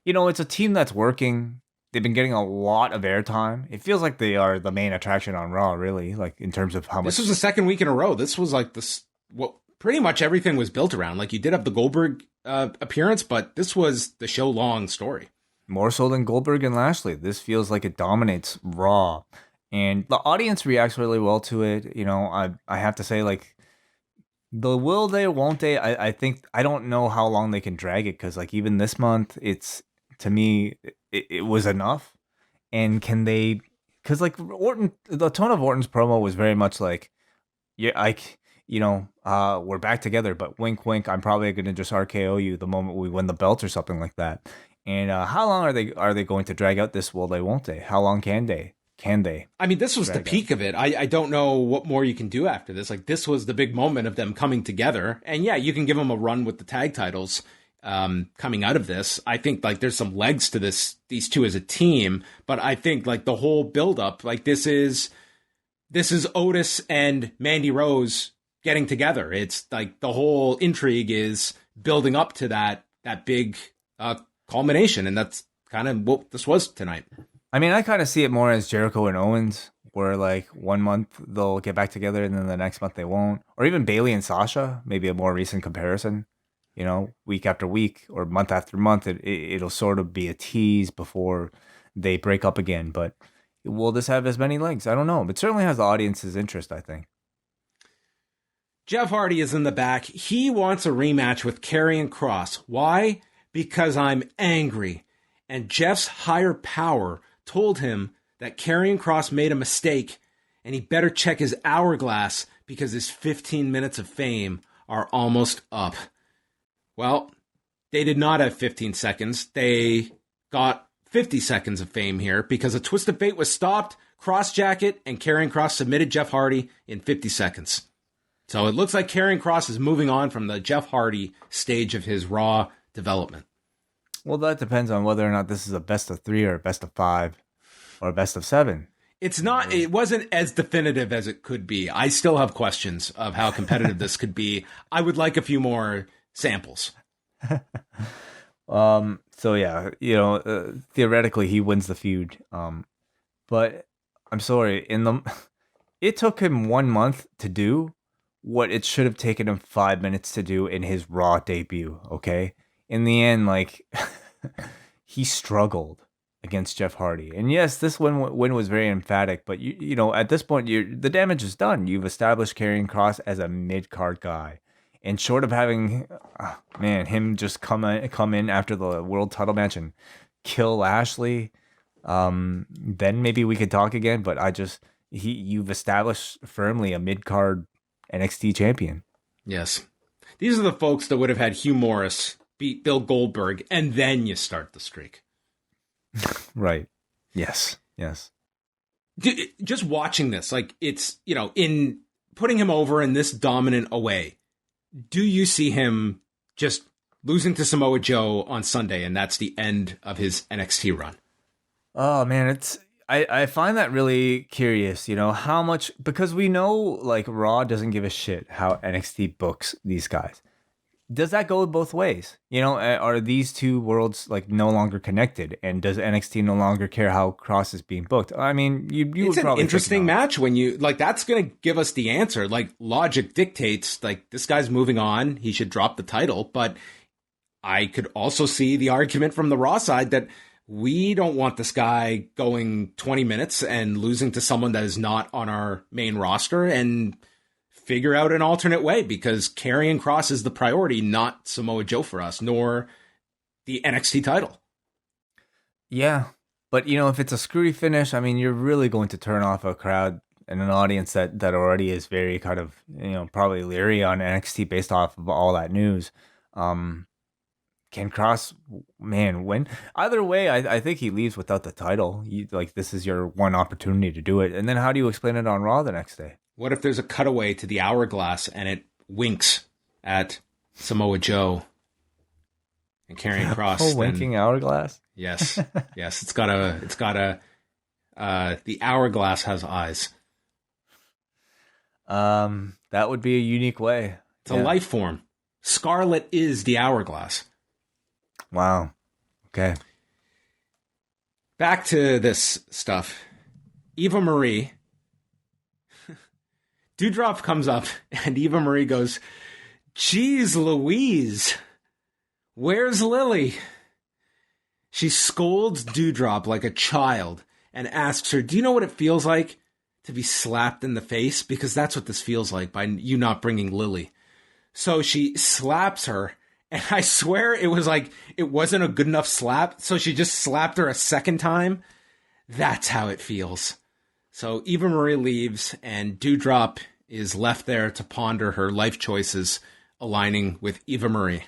you know, it's a team that's working. They've been getting a lot of airtime. It feels like they are the main attraction on Raw, really, like in terms of how much. This was the second week in a row. This was like what pretty much everything was built around. Like, you did have the Goldberg appearance, but this was the show long story. More so than Goldberg and Lashley. This feels like it dominates Raw, and the audience reacts really well to it. You know, I have to say, like, the will they, won't they? I think, I don't know how long they can drag it, because like even this month, it's, to me, it was enough. And can they, because like Orton, the tone of Orton's promo was very much like, yeah, we're back together, but wink, wink, I'm probably going to just RKO you the moment we win the belt or something like that. And how long are they going to drag out this will they, won't they? How long can they? I mean, this was the peak of it. I don't know what more you can do after this. Like, this was the big moment of them coming together. And yeah, you can give them a run with the tag titles coming out of this. I think like there's some legs to these two as a team, but I think like the whole buildup, like this is Otis and Mandy Rose getting together. It's like the whole intrigue is building up to that big culmination, and that's kind of what this was tonight. I mean, I kind of see it more as Jericho and Owens, where like 1 month they'll get back together and then the next month they won't. Or even Bayley and Sasha, maybe a more recent comparison. You know, week after week or month after month, it'll sort of be a tease before they break up again. But will this have as many legs? I don't know. It certainly has the audience's interest, I think. Jeff Hardy is in the back. He wants a rematch with Karrion Kross. Why? Because I'm angry. And Jeff's higher power told him that Karrion Kross made a mistake and he better check his hourglass because his 15 minutes of fame are almost up. Well, they did not have 15 seconds. They got 50 seconds of fame here because a twist of fate was stopped, cross jacket, and Karrion Kross submitted Jeff Hardy in 50 seconds. So it looks like Karrion Kross is moving on from the Jeff Hardy stage of his Raw development. Well, that depends on whether or not this is a best of 3 or a best of 5 or a best of 7. It wasn't as definitive as it could be. I still have questions of how competitive this could be. I would like a few more samples. So yeah, you know, theoretically he wins the feud. But I'm sorry, it took him 1 month to do what it should have taken him 5 minutes to do in his Raw debut. Okay, in the end, like he struggled. against Jeff Hardy. And yes, this win was very emphatic, but you know, at this point, the damage is done. You've established Karrion Kross as a mid-card guy. And short of having, him just come in after the world title match and kill Lashley, then maybe we could talk again. But you've established firmly a mid-card NXT champion. Yes. These are the folks that would have had Hugh Morris beat Bill Goldberg, and then you start the streak. Right. Yes. Just watching this, like, it's, you know, in putting him over in this dominant a way, do you see him just losing to Samoa Joe on Sunday, and that's the end of his NXT run? Oh, man, I find that really curious, you know, how much, because we know, like, Raw doesn't give a shit how NXT books these guys. Does that go both ways? You know, are these two worlds, like, no longer connected? And does NXT no longer care how Cross is being booked? I mean, you it's would probably an interesting match when you, like, that's going to give us the answer. Like, logic dictates, like, this guy's moving on. He should drop the title. But I could also see the argument from the Raw side that we don't want this guy going 20 minutes and losing to someone that is not on our main roster, and figure out an alternate way, because Karrion Kross is the priority, not Samoa Joe for us, nor the NXT title. Yeah, but you know, if it's a screwy finish, I mean, you're really going to turn off a crowd and an audience that already is very kind of, you know, probably leery on NXT based off of all that news. Can Kross, man, win? Either way, I think he leaves without the title. This is your one opportunity to do it. And then how do you explain it on Raw the next day? What if there's a cutaway to the hourglass and it winks at Samoa Joe and Karrion Kross? Winking hourglass? Yes. Yes. It's got a, the hourglass has eyes. That would be a unique way. It's a life form. Scarlet is the hourglass. Wow. Okay. Back to this stuff. Eva Marie. Doudrop comes up and Eva Marie goes, "Geez Louise, where's Lilly?" She scolds Doudrop like a child and asks her, "Do you know what it feels like to be slapped in the face? Because that's what this feels like by you not bringing Lilly." So she slaps her, and I swear it wasn't a good enough slap, so she just slapped her a second time. That's how it feels. So Eva Marie leaves, and Doudrop is left there to ponder her life choices aligning with Eva Marie.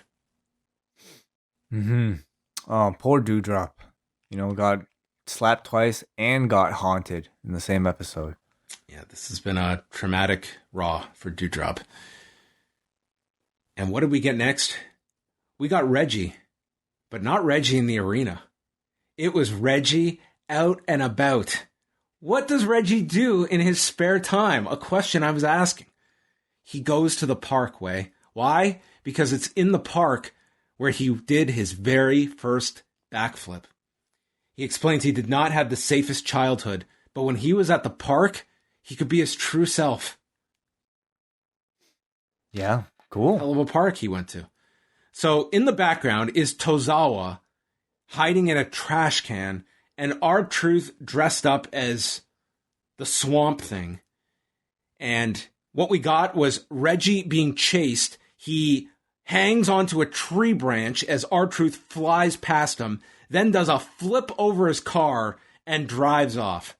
Mm-hmm. Oh, poor Doudrop. You know, got slapped twice and got haunted in the same episode. Yeah, this has been a traumatic Raw for Doudrop. And what did we get next? We got Reggie, but not Reggie in the arena. It was Reggie out and about. What does Reggie do in his spare time? A question I was asking. He goes to the parkway. Why? Because it's in the park where he did his very first backflip. He explains he did not have the safest childhood, but when he was at the park, he could be his true self. Yeah, cool. Hell of a park he went to. So in the background is Tozawa hiding in a trash can, and R-Truth dressed up as the Swamp Thing. And what we got was Reggie being chased. He hangs onto a tree branch as R-Truth flies past him, then does a flip over his car and drives off.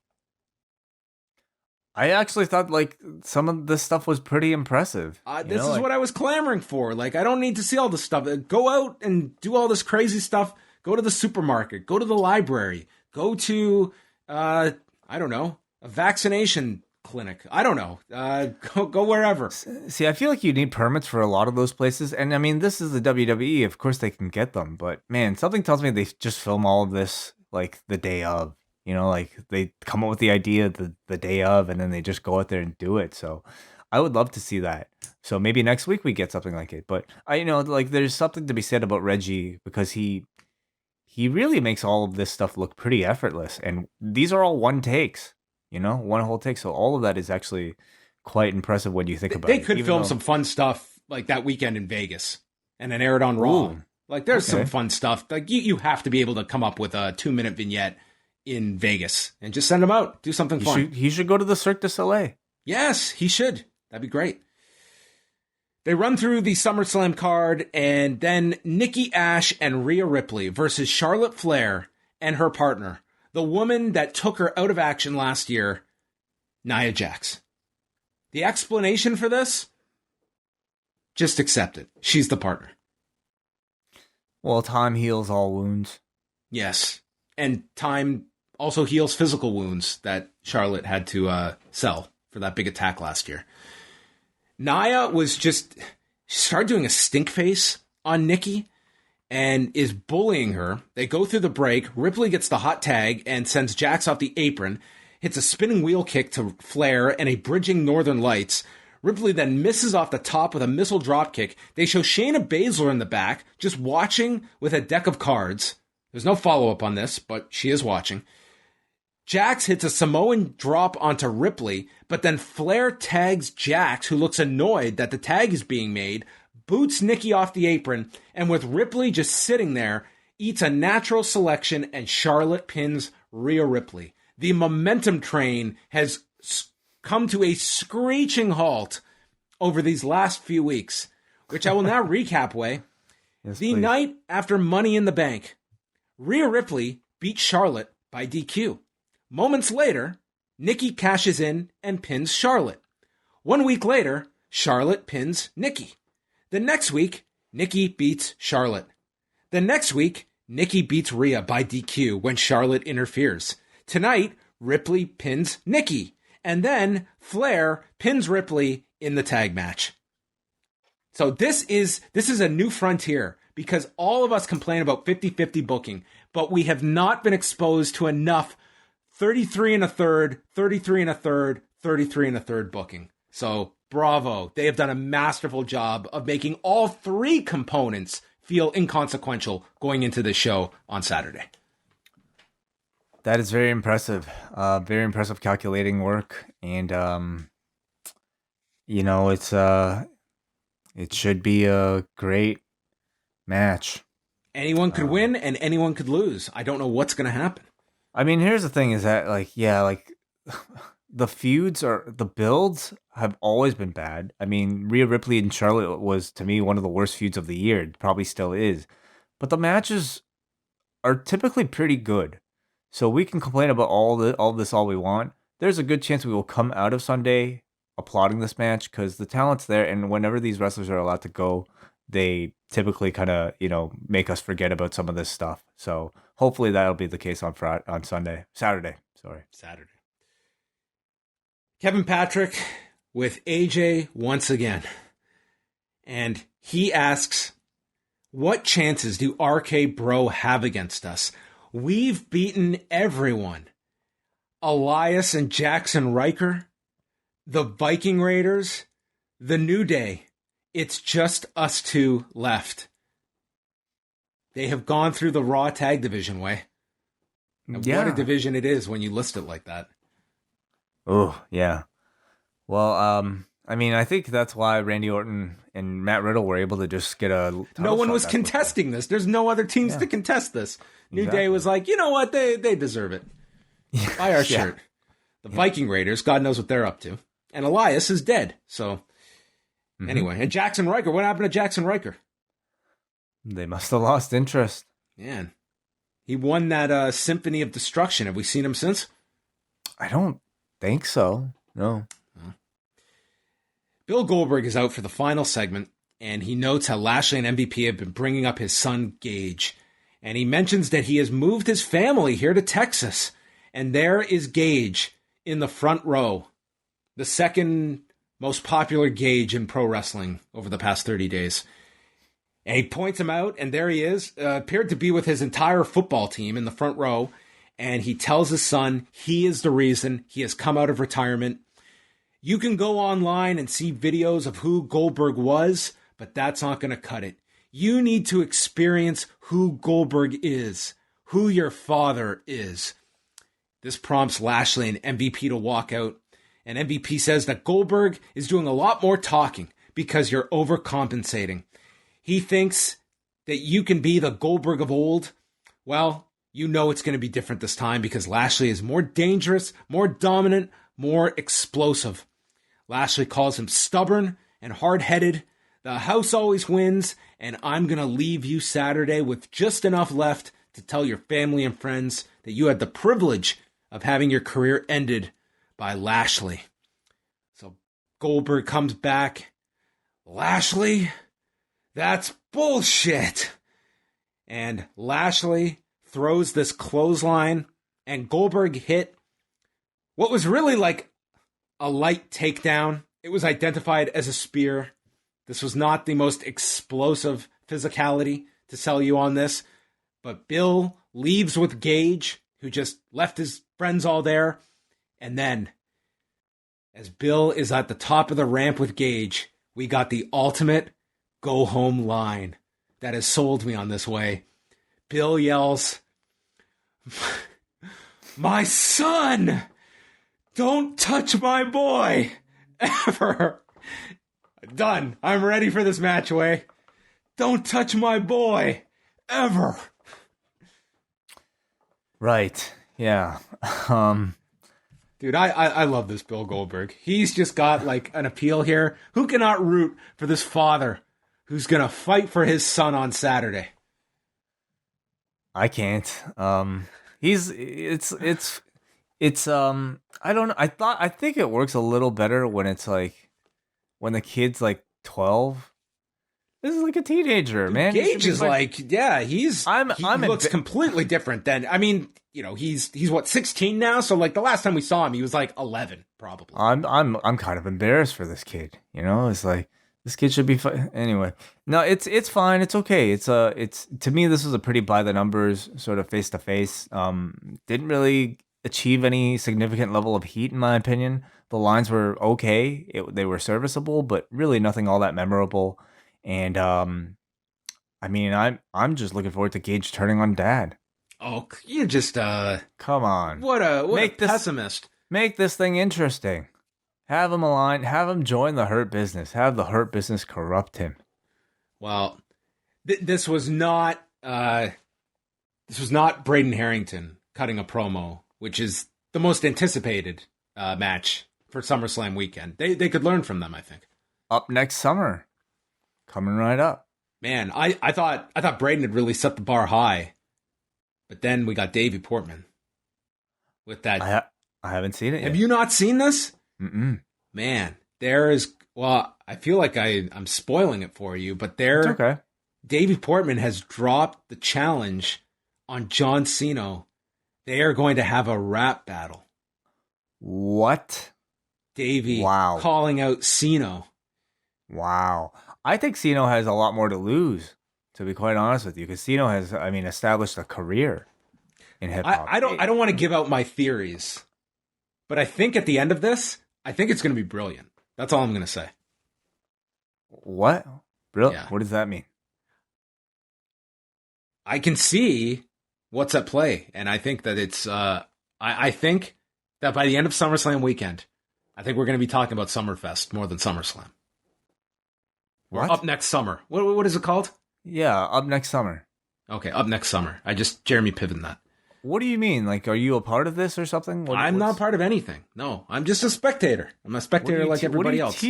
I actually thought, like, some of this stuff was pretty impressive. This is what I was clamoring for. Like, I don't need to see all this stuff. Go out and do all this crazy stuff. Go to the supermarket. Go to the library. Go to, I don't know, a vaccination clinic. I don't know. Go wherever. See, I feel like you need permits for a lot of those places. And, I mean, this is the WWE. Of course they can get them. But, man, something tells me they just film all of this, like, the day of. You know, like, they come up with the idea the day of, and then they just go out there and do it. So I would love to see that. So maybe next week we get something like it. But, there's something to be said about Reggie, because he really makes all of this stuff look pretty effortless. And these are all one takes, one whole take. So all of that is actually quite impressive when you think about it. They could film some fun stuff like that weekend in Vegas and then air it on Raw. Like, there's some fun stuff. Like, you have to be able to come up with a 2-minute vignette in Vegas and just send them out. Do something fun. He should go to the Cirque du Soleil. Yes, he should. That'd be great. They run through the SummerSlam card, and then Nikki A.S.H and Rhea Ripley versus Charlotte Flair and her partner, the woman that took her out of action last year, Nia Jax. The explanation for this? Just accept it. She's the partner. Well, time heals all wounds. Yes. And time also heals physical wounds that Charlotte had to sell for that big attack last year. Nia was she started doing a stink face on Nikki and is bullying her. They go through the break. Ripley gets the hot tag and sends Jax off the apron, hits a spinning wheel kick to Flair and a bridging Northern Lights. Ripley then misses off the top with a missile drop kick. They show Shayna Baszler in the back, just watching with a deck of cards. There's no follow-up on this, but she is watching. Jax hits a Samoan drop onto Ripley, but then Flair tags Jax, who looks annoyed that the tag is being made, boots Nikki off the apron, and with Ripley just sitting there, eats a natural selection, and Charlotte pins Rhea Ripley. The momentum train has come to a screeching halt over these last few weeks, which I will now recap, Way. Yes, the please. Night after Money in the Bank, Rhea Ripley beat Charlotte by DQ. Moments later, Nikki cashes in and pins Charlotte. 1 week later, Charlotte pins Nikki. The next week, Nikki beats Charlotte. The next week, Nikki beats Rhea by DQ when Charlotte interferes. Tonight, Ripley pins Nikki. And then Flair pins Ripley in the tag match. So this is a new frontier because all of us complain about 50-50 booking, but we have not been exposed to enough 33 and a third, 33 and a third, 33 and a third booking. So bravo. They have done a masterful job of making all three components feel inconsequential going into the show on Saturday. That is very impressive. Very impressive calculating work. And, it should be a great match. Anyone could win and anyone could lose. I don't know what's going to happen. I mean, here's the thing is that, the builds have always been bad. I mean, Rhea Ripley and Charlotte was, to me, one of the worst feuds of the year. It probably still is. But the matches are typically pretty good. So we can complain about all this all we want. There's a good chance we will come out of Sunday applauding this match because the talent's there. And whenever these wrestlers are allowed to go, they typically kind of, make us forget about some of this stuff. So hopefully that'll be the case on Saturday. Kevin Patrick with AJ once again. And he asks, what chances do RK Bro have against us? We've beaten everyone. Elias and Jackson Riker, the Viking Raiders, the New Day. It's just us two left. They have gone through the Raw Tag Division, Way. And what a division it is when you list it like that. Oh, yeah. Well, I think that's why Randy Orton and Matt Riddle were able to just get a... No one was contesting this. There's no other teams to contest this. New Day was like, you know what? They deserve it. Buy our shirt. The Viking Raiders, God knows what they're up to. And Elias is dead. So, anyway. And Jackson Riker. What happened to Jackson Riker? They must have lost interest. Man. He won that Symphony of Destruction. Have we seen him since? I don't think so. No. Bill Goldberg is out for the final segment, and he notes how Lashley and MVP have been bringing up his son, Gage. And he mentions that he has moved his family here to Texas. And there is Gage in the front row, the second most popular Gage in pro wrestling over the past 30 days. And he points him out, and there he is, appeared to be with his entire football team in the front row. And he tells his son he is the reason he has come out of retirement. You can go online and see videos of who Goldberg was, but that's not going to cut it. You need to experience who Goldberg is, who your father is. This prompts Lashley and MVP to walk out. And MVP says that Goldberg is doing a lot more talking because you're overcompensating. He thinks that you can be the Goldberg of old, well, you know it's going to be different this time because Lashley is more dangerous, more dominant, more explosive. Lashley calls him stubborn and hard-headed. The house always wins, and I'm going to leave you Saturday with just enough left to tell your family and friends that you had the privilege of having your career ended by Lashley. So Goldberg comes back. Lashley, that's bullshit. And Lashley throws this clothesline, and Goldberg hit what was really like a light takedown. It was identified as a spear. This was not the most explosive physicality to sell you on this, but Bill leaves with Gage, who just left his friends all there. And then, as Bill is at the top of the ramp with Gage, we got the ultimate go-home line that has sold me on this way. Bill yells, "My son! Don't touch my boy! Ever!" Done. I'm ready for this match, Way. Don't touch my boy! Ever! Right. Yeah. Dude, I love this Bill Goldberg. He's just got like an appeal here. Who cannot root for this father who's gonna fight for his son on Saturday? I can't. It's I don't know. I think it works a little better when it's like when the kid's like 12. This is like a teenager, Dude, man. Gage is like, yeah, he looks bit completely different than, I mean, you know, he's what, 16 now? So like the last time we saw him, he was like 11 probably. I'm kind of embarrassed for this kid. You know, it's like this kid should be fine. Anyway, no, it's fine. It's okay. It's to me this was a pretty by the numbers sort of face to face. Didn't really achieve any significant level of heat in my opinion. The lines were okay. They were serviceable, but really nothing all that memorable. And I mean, I'm just looking forward to Gage turning on Dad. Oh, you just come on. What a pessimist. Make this thing interesting. Have him aligned. Have him join the Hurt Business. Have the Hurt Business corrupt him. Well, this was not Braden Harrington cutting a promo, which is the most anticipated match for SummerSlam weekend. They could learn from them, I think. Up next summer. Coming right up. Man, I thought Braden had really set the bar high. But then we got Davey Portman with that. I haven't seen it yet. Have you not seen this? Mm-mm. Man, there is. Well, I feel like I'm spoiling it for you, but there. It's okay. Davey Portman has dropped the challenge on John Cena. They are going to have a rap battle. What? Davey calling out Cena. Wow. I think Cena has a lot more to lose, to be quite honest with you, because Cena has, established a career in hip hop. I don't want to give out my theories, but I think at the end of this, I think it's going to be brilliant. That's all I'm going to say. What? Brilliant? Yeah. What does that mean? I can see what's at play, and I think that it's. I think that by the end of SummerSlam weekend, I think we're going to be talking about Summerfest more than SummerSlam. What? Up next summer. What is it called? Yeah, up next summer. Okay, up next summer. Jeremy Piven that. What do you mean? Like, are you a part of this or something? I'm not part of anything. No, I'm just a spectator. I'm a spectator like everybody else. What are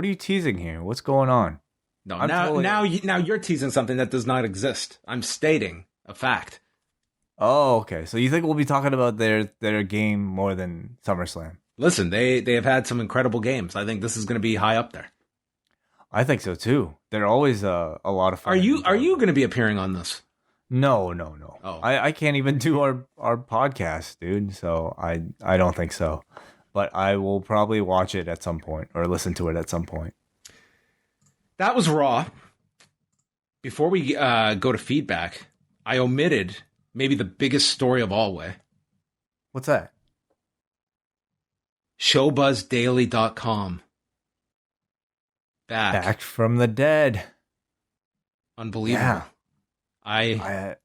you teasing here? What's going on? No, now you're teasing something that does not exist. I'm stating a fact. Oh, okay. So you think we'll be talking about their game more than SummerSlam? Listen, they have had some incredible games. I think this is going to be high up there. I think so too. They're always a lot of fun. Are you going to be appearing on this? No. Oh. I can't even do our podcast, dude. So I don't think so. But I will probably watch it at some point or listen to it at some point. That was Raw. Before we go to feedback, I omitted maybe the biggest story of all, Way. What's that? ShowBuzzDaily.com. Back from the dead. Unbelievable. Yeah.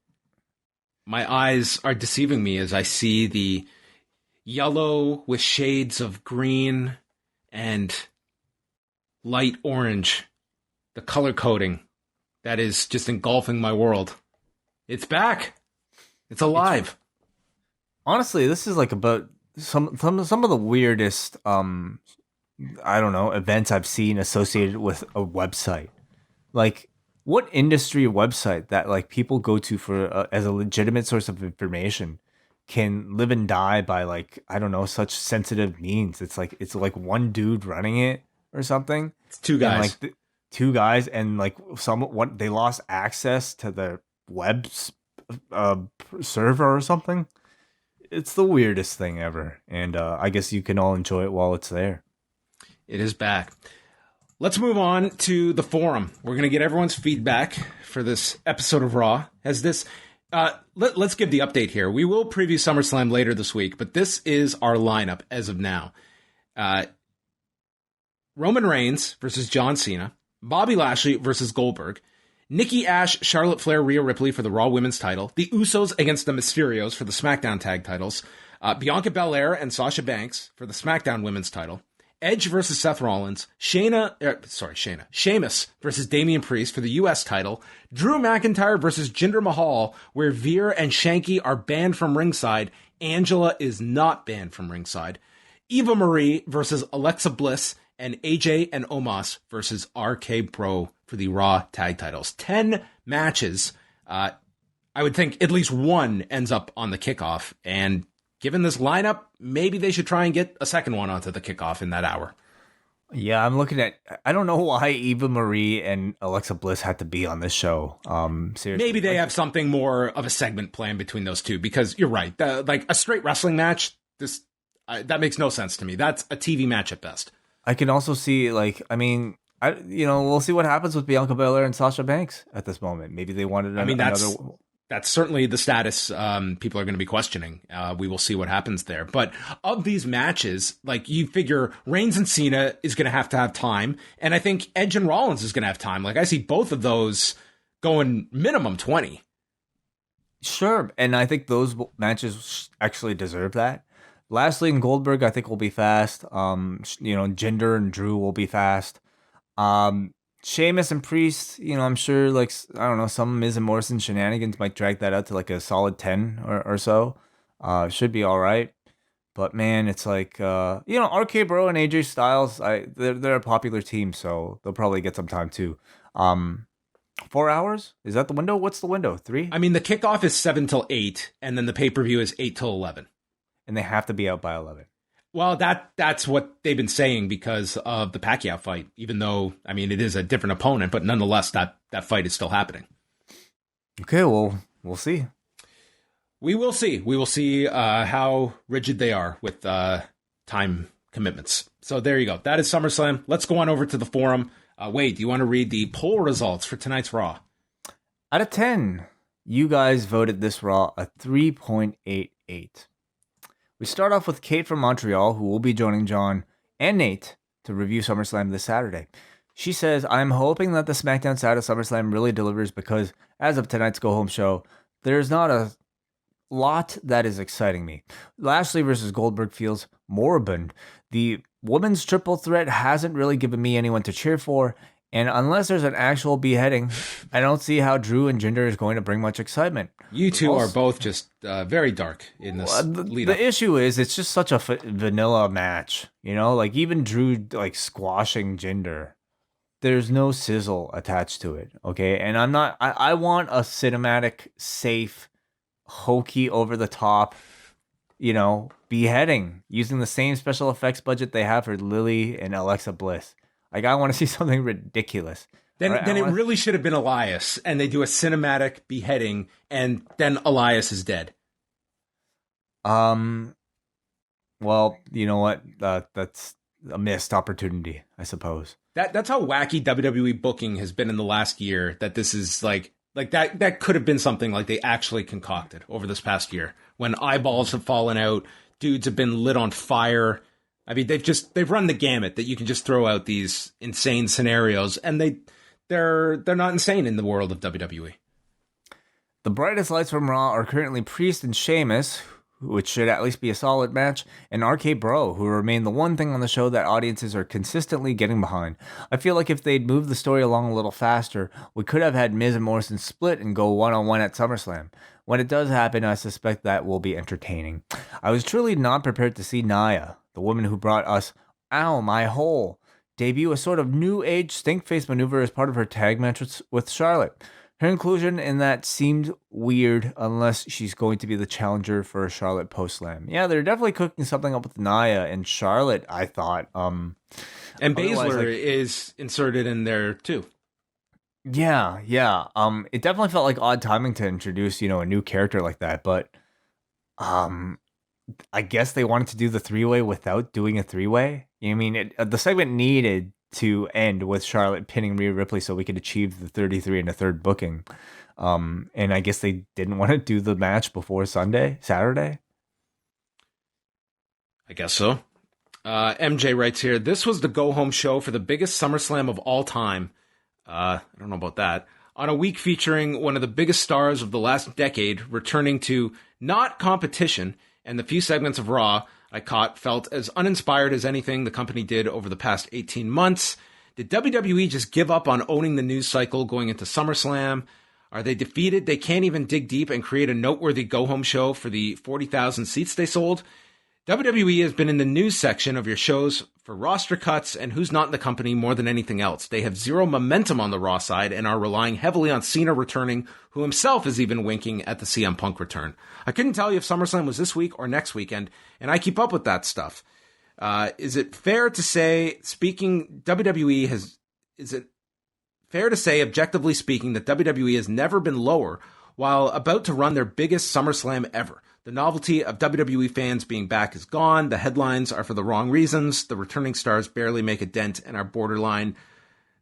My eyes are deceiving me as I see the yellow with shades of green and light orange, the color coding that is just engulfing my world. It's back. It's alive. Honestly, this is like about some of the weirdest I don't know, events I've seen associated with a website. Like, what industry website that like people go to for as a legitimate source of information can live and die by, like, I don't know, such sensitive means? It's like one dude running it or something. It's two guys. And, like, two guys, and like they lost access to the web server or something. It's the weirdest thing ever, and I guess you can all enjoy it while it's there. It is back. Let's move on to the forum. We're going to get everyone's feedback for this episode of Raw. Let's give the update here. We will preview SummerSlam later this week, but this is our lineup as of now. Roman Reigns versus John Cena. Bobby Lashley versus Goldberg. Nikki A.S.H, Charlotte Flair, Rhea Ripley for the Raw Women's title. The Usos against the Mysterios for the SmackDown tag titles. Bianca Belair and Sasha Banks for the SmackDown Women's title. Edge versus Seth Rollins, Sheamus versus Damian Priest for the U.S. title, Drew McIntyre versus Jinder Mahal, where Veer and Shanky are banned from ringside, Angela is not banned from ringside, Eva Marie versus Alexa Bliss, and AJ and Omos versus RK Bro for the Raw tag titles. 10 matches. I would think at least one ends up on the kickoff, and given this lineup, maybe they should try and get a second one onto the kickoff in that hour. Yeah, I'm looking at... I don't know why Eva Marie and Alexa Bliss had to be on this show. Seriously. Maybe they have something more of a segment plan between those two, because you're right. Like a straight wrestling match, that makes no sense to me. That's a TV match at best. I can also see, like, I mean, we'll see what happens with Bianca Belair and Sasha Banks at this moment. Maybe they wanted another... That's certainly the status people are going to be questioning. We will see what happens there. But of these matches, like, you figure Reigns and Cena is going to have time. And I think Edge and Rollins is going to have time. Like, I see both of those going minimum 20. Sure. And I think those matches actually deserve that. Lashley and Goldberg, I think, will be fast. Jinder and Drew will be fast. Sheamus and Priest, I'm sure, like, I don't know, some Miz and Morrison shenanigans might drag that out to like a solid 10 or so. Should be all right. But man, it's like, RK Bro and AJ Styles, they're a popular team, so they'll probably get some time too. 4 hours? Is that the window? What's the window? 3? I mean, the kickoff is 7 till 8, and then the pay-per-view is 8 till 11. And they have to be out by 11. Well, that's what they've been saying because of the Pacquiao fight, even though, I mean, it is a different opponent, but nonetheless, that fight is still happening. Okay, well, we'll see. We will see. We will see how rigid they are with time commitments. So there you go. That is SummerSlam. Let's go on over to the forum. Wade, do you want to read the poll results for tonight's Raw? Out of 10, you guys voted this Raw a 3.88. We start off with Kate from Montreal, who will be joining John and Nate to review SummerSlam this Saturday. She says, I'm hoping that the SmackDown side of SummerSlam really delivers because, as of tonight's go-home show, there's not a lot that is exciting me. Lashley versus Goldberg feels moribund. The women's triple threat hasn't really given me anyone to cheer for, and unless there's an actual beheading, I don't see how Drew and Jinder is going to bring much excitement. You two are both just very dark in this lead-up. The issue is it's just such a vanilla match, like even Drew like squashing Jinder. There's no sizzle attached to it, okay? And I want a cinematic, safe, hokey, over-the-top, beheading using the same special effects budget they have for Lilly and Alexa Bliss. Like, I want to see something ridiculous. Then it really should have been Elias, and they do a cinematic beheading, and then Elias is dead. Well, you know what? That's a missed opportunity, I suppose. That's how wacky WWE booking has been in the last year. That this is like that could have been something like they actually concocted over this past year when eyeballs have fallen out, dudes have been lit on fire. I mean, they've run the gamut that you can just throw out these insane scenarios, and they're not insane in the world of WWE. The brightest lights from Raw are currently Priest and Sheamus, which should at least be a solid match, and RK Bro, who remain the one thing on the show that audiences are consistently getting behind. I feel like if they'd moved the story along a little faster, we could have had Miz and Morrison split and go one-on-one at SummerSlam. When it does happen, I suspect that will be entertaining. I was truly not prepared to see Nia, the woman who brought us Ow, My Hole, debut a sort of new age stink face maneuver as part of her tag match with Charlotte. Her inclusion in that seemed weird unless she's going to be the challenger for Charlotte post-slam. Yeah, they're definitely cooking something up with Nia and Charlotte, I thought. And Baszler is inserted in there too. Yeah. It definitely felt like odd timing to introduce, a new character like that, but I guess they wanted to do the three-way without doing a three-way. I mean, the segment needed to end with Charlotte pinning Rhea Ripley so we could achieve the 33 and a third booking. And I guess they didn't want to do the match before Saturday. I guess so. MJ writes here, this was the go-home show for the biggest SummerSlam of all time. I don't know about that. On a week featuring one of the biggest stars of the last decade returning to not competition, and the few segments of Raw I caught felt as uninspired as anything the company did over the past 18 months. Did WWE just give up on owning the news cycle going into SummerSlam? Are they defeated? They can't even dig deep and create a noteworthy go-home show for the 40,000 seats they sold? WWE has been in the news section of your shows for roster cuts and who's not in the company more than anything else. They have zero momentum on the Raw side and are relying heavily on Cena returning, who himself is even winking at the CM Punk return. I couldn't tell you if SummerSlam was this week or next weekend, and I keep up with that stuff. Is it fair to say, objectively speaking, that WWE has never been lower while about to run their biggest SummerSlam ever? The novelty of WWE fans being back is gone. The headlines are for the wrong reasons. The returning stars barely make a dent and are borderline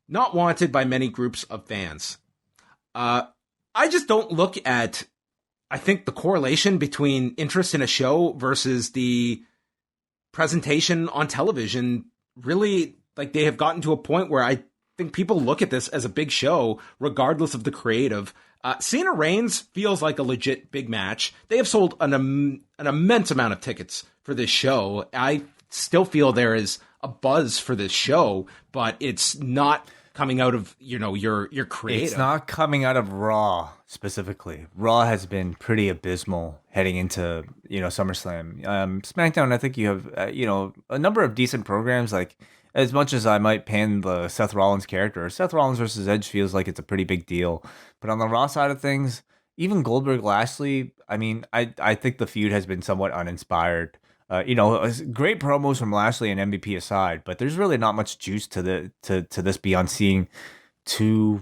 not wanted by many groups of fans. I just don't look at, I think, the correlation between interest in a show versus the presentation on television. Really, like, they have gotten to a point where I think people look at this as a big show, regardless of the creative. Cena Reigns feels like a legit big match. They have sold an immense amount of tickets for this show. I still feel there is a buzz for this show, but it's not coming out of, your creative. It's not coming out of Raw specifically. Raw has been pretty abysmal heading into, SummerSlam. SmackDown, I think you have, a number of decent programs. Like, as much as I might pan the Seth Rollins character, Seth Rollins versus Edge feels like it's a pretty big deal. But on the Raw side of things, even Goldberg Lashley, I mean, I think the feud has been somewhat uninspired. Great promos from Lashley and MVP aside, but there's really not much juice to this beyond seeing two,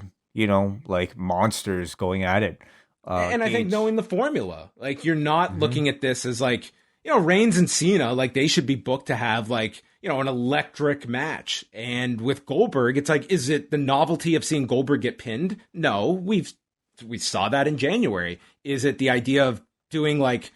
monsters going at it. And I think knowing the formula, like, you're not looking at this as like, Reigns and Cena, like, they should be booked to have like, an electric match. And with Goldberg, it's like, is it the novelty of seeing Goldberg get pinned? No, we saw that in January. Is it the idea of doing like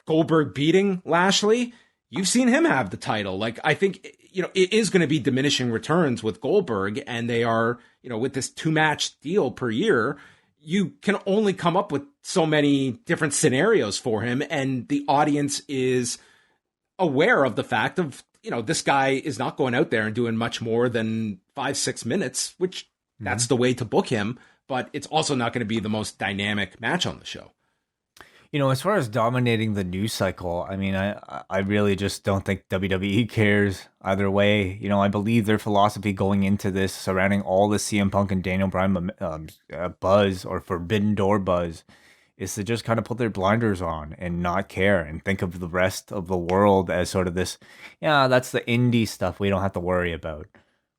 Goldberg beating Lashley? You've seen him have the title. Like, I think, it is going to be diminishing returns with Goldberg, and they are, with this 2-match deal per year, you can only come up with so many different scenarios for him, and the audience is aware of the fact of, this guy is not going out there and doing much more than 5-6 minutes, which that's the way to book him, but it's also not going to be the most dynamic match on the show. As far as dominating the news cycle, I mean, I really just don't think WWE cares either way. I believe their philosophy going into this surrounding all the CM Punk and Daniel Bryan buzz or Forbidden Door buzz is to just kind of put their blinders on and not care and think of the rest of the world as sort of this, that's the indie stuff we don't have to worry about.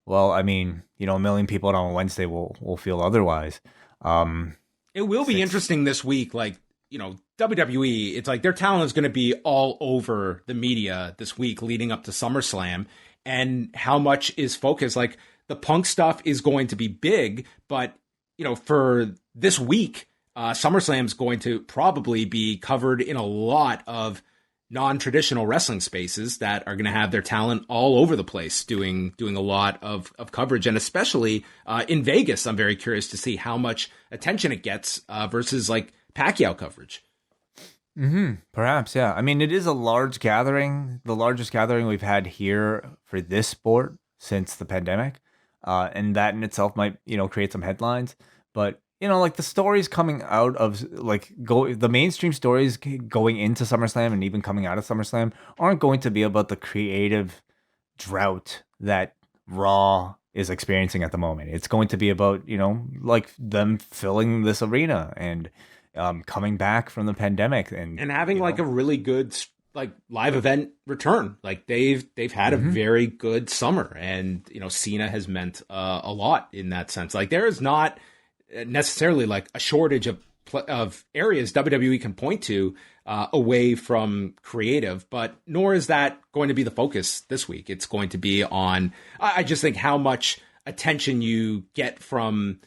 Well, I mean, a million people on Wednesday will feel otherwise. It will be interesting this week, like, WWE, it's like their talent is going to be all over the media this week leading up to SummerSlam, and how much is focused. Like, the Punk stuff is going to be big, but, for this week, SummerSlam is going to probably be covered in a lot of non-traditional wrestling spaces that are going to have their talent all over the place doing a lot of coverage. And especially in Vegas, I'm very curious to see how much attention it gets versus like Pacquiao coverage. Perhaps, yeah. I mean, it is a large gathering, the largest gathering we've had here for this sport since the pandemic. And that in itself might, create some headlines. But, like the stories coming out of the mainstream stories going into SummerSlam and even coming out of SummerSlam aren't going to be about the creative drought that Raw is experiencing at the moment. It's going to be about, like them filling this arena and coming back from the pandemic and having like a really good like live event return. Like they've had a very good summer, and Cena has meant a lot in that sense. Like there is not necessarily like a shortage of areas WWE can point to away from creative, but nor is that going to be the focus this week. It's going to be on, I just think, how much attention you get from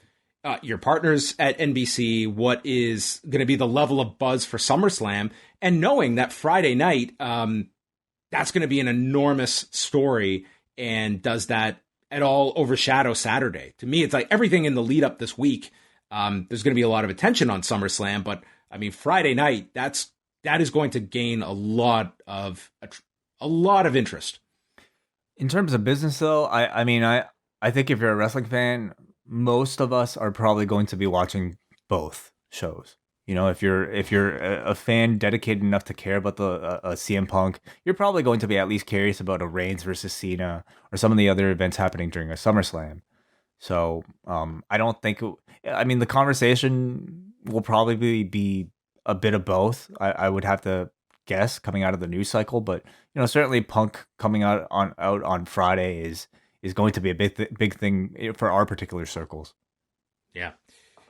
your partners at NBC, what is going to be the level of buzz for SummerSlam, and knowing that Friday night, that's going to be an enormous story, and does that at all overshadow Saturday? To me, it's like everything in the lead up this week, there's going to be a lot of attention on SummerSlam, but I mean, Friday night, that is going to gain a lot of interest. In terms of business, though, I think if you're a wrestling fan, most of us are probably going to be watching both shows. If you're a fan dedicated enough to care about the CM Punk, you're probably going to be at least curious about a Reigns versus Cena or some of the other events happening during a SummerSlam. So I don't think. The conversation will probably be a bit of both. I would have to guess coming out of the news cycle, but certainly Punk coming out on Friday is going to be a big thing for our particular circles. Yeah,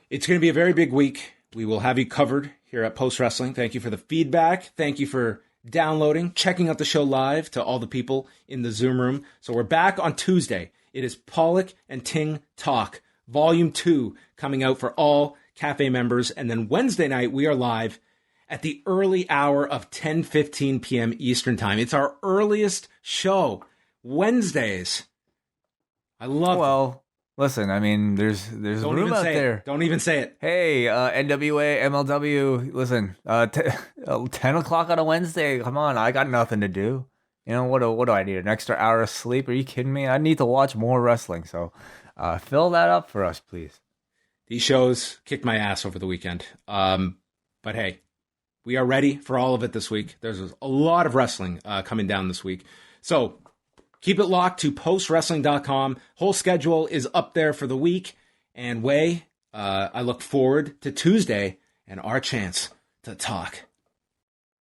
it's going to be a very big week. We will have you covered here at Post Wrestling. Thank you for the feedback. Thank you for downloading, checking out the show live, to all the people in the Zoom room. So we're back on Tuesday. It is Pollock and Ting Talk, Volume 2, coming out for all Cafe members. And then Wednesday night, we are live at the early hour of 10:15 p.m. Eastern Time. It's our earliest show. Wednesdays. I love it. Listen, there's room out there. Don't even say it. Hey, NWA, MLW, listen, 10 o'clock on a Wednesday. Come on, I got nothing to do. What do I need? An extra hour of sleep? Are you kidding me? I need to watch more wrestling. So fill that up for us, please. These shows kicked my ass over the weekend. But hey, we are ready for all of it this week. There's a lot of wrestling coming down this week. So keep it locked to postwrestling.com. Whole schedule is up there for the week. And I look forward to Tuesday and our chance to talk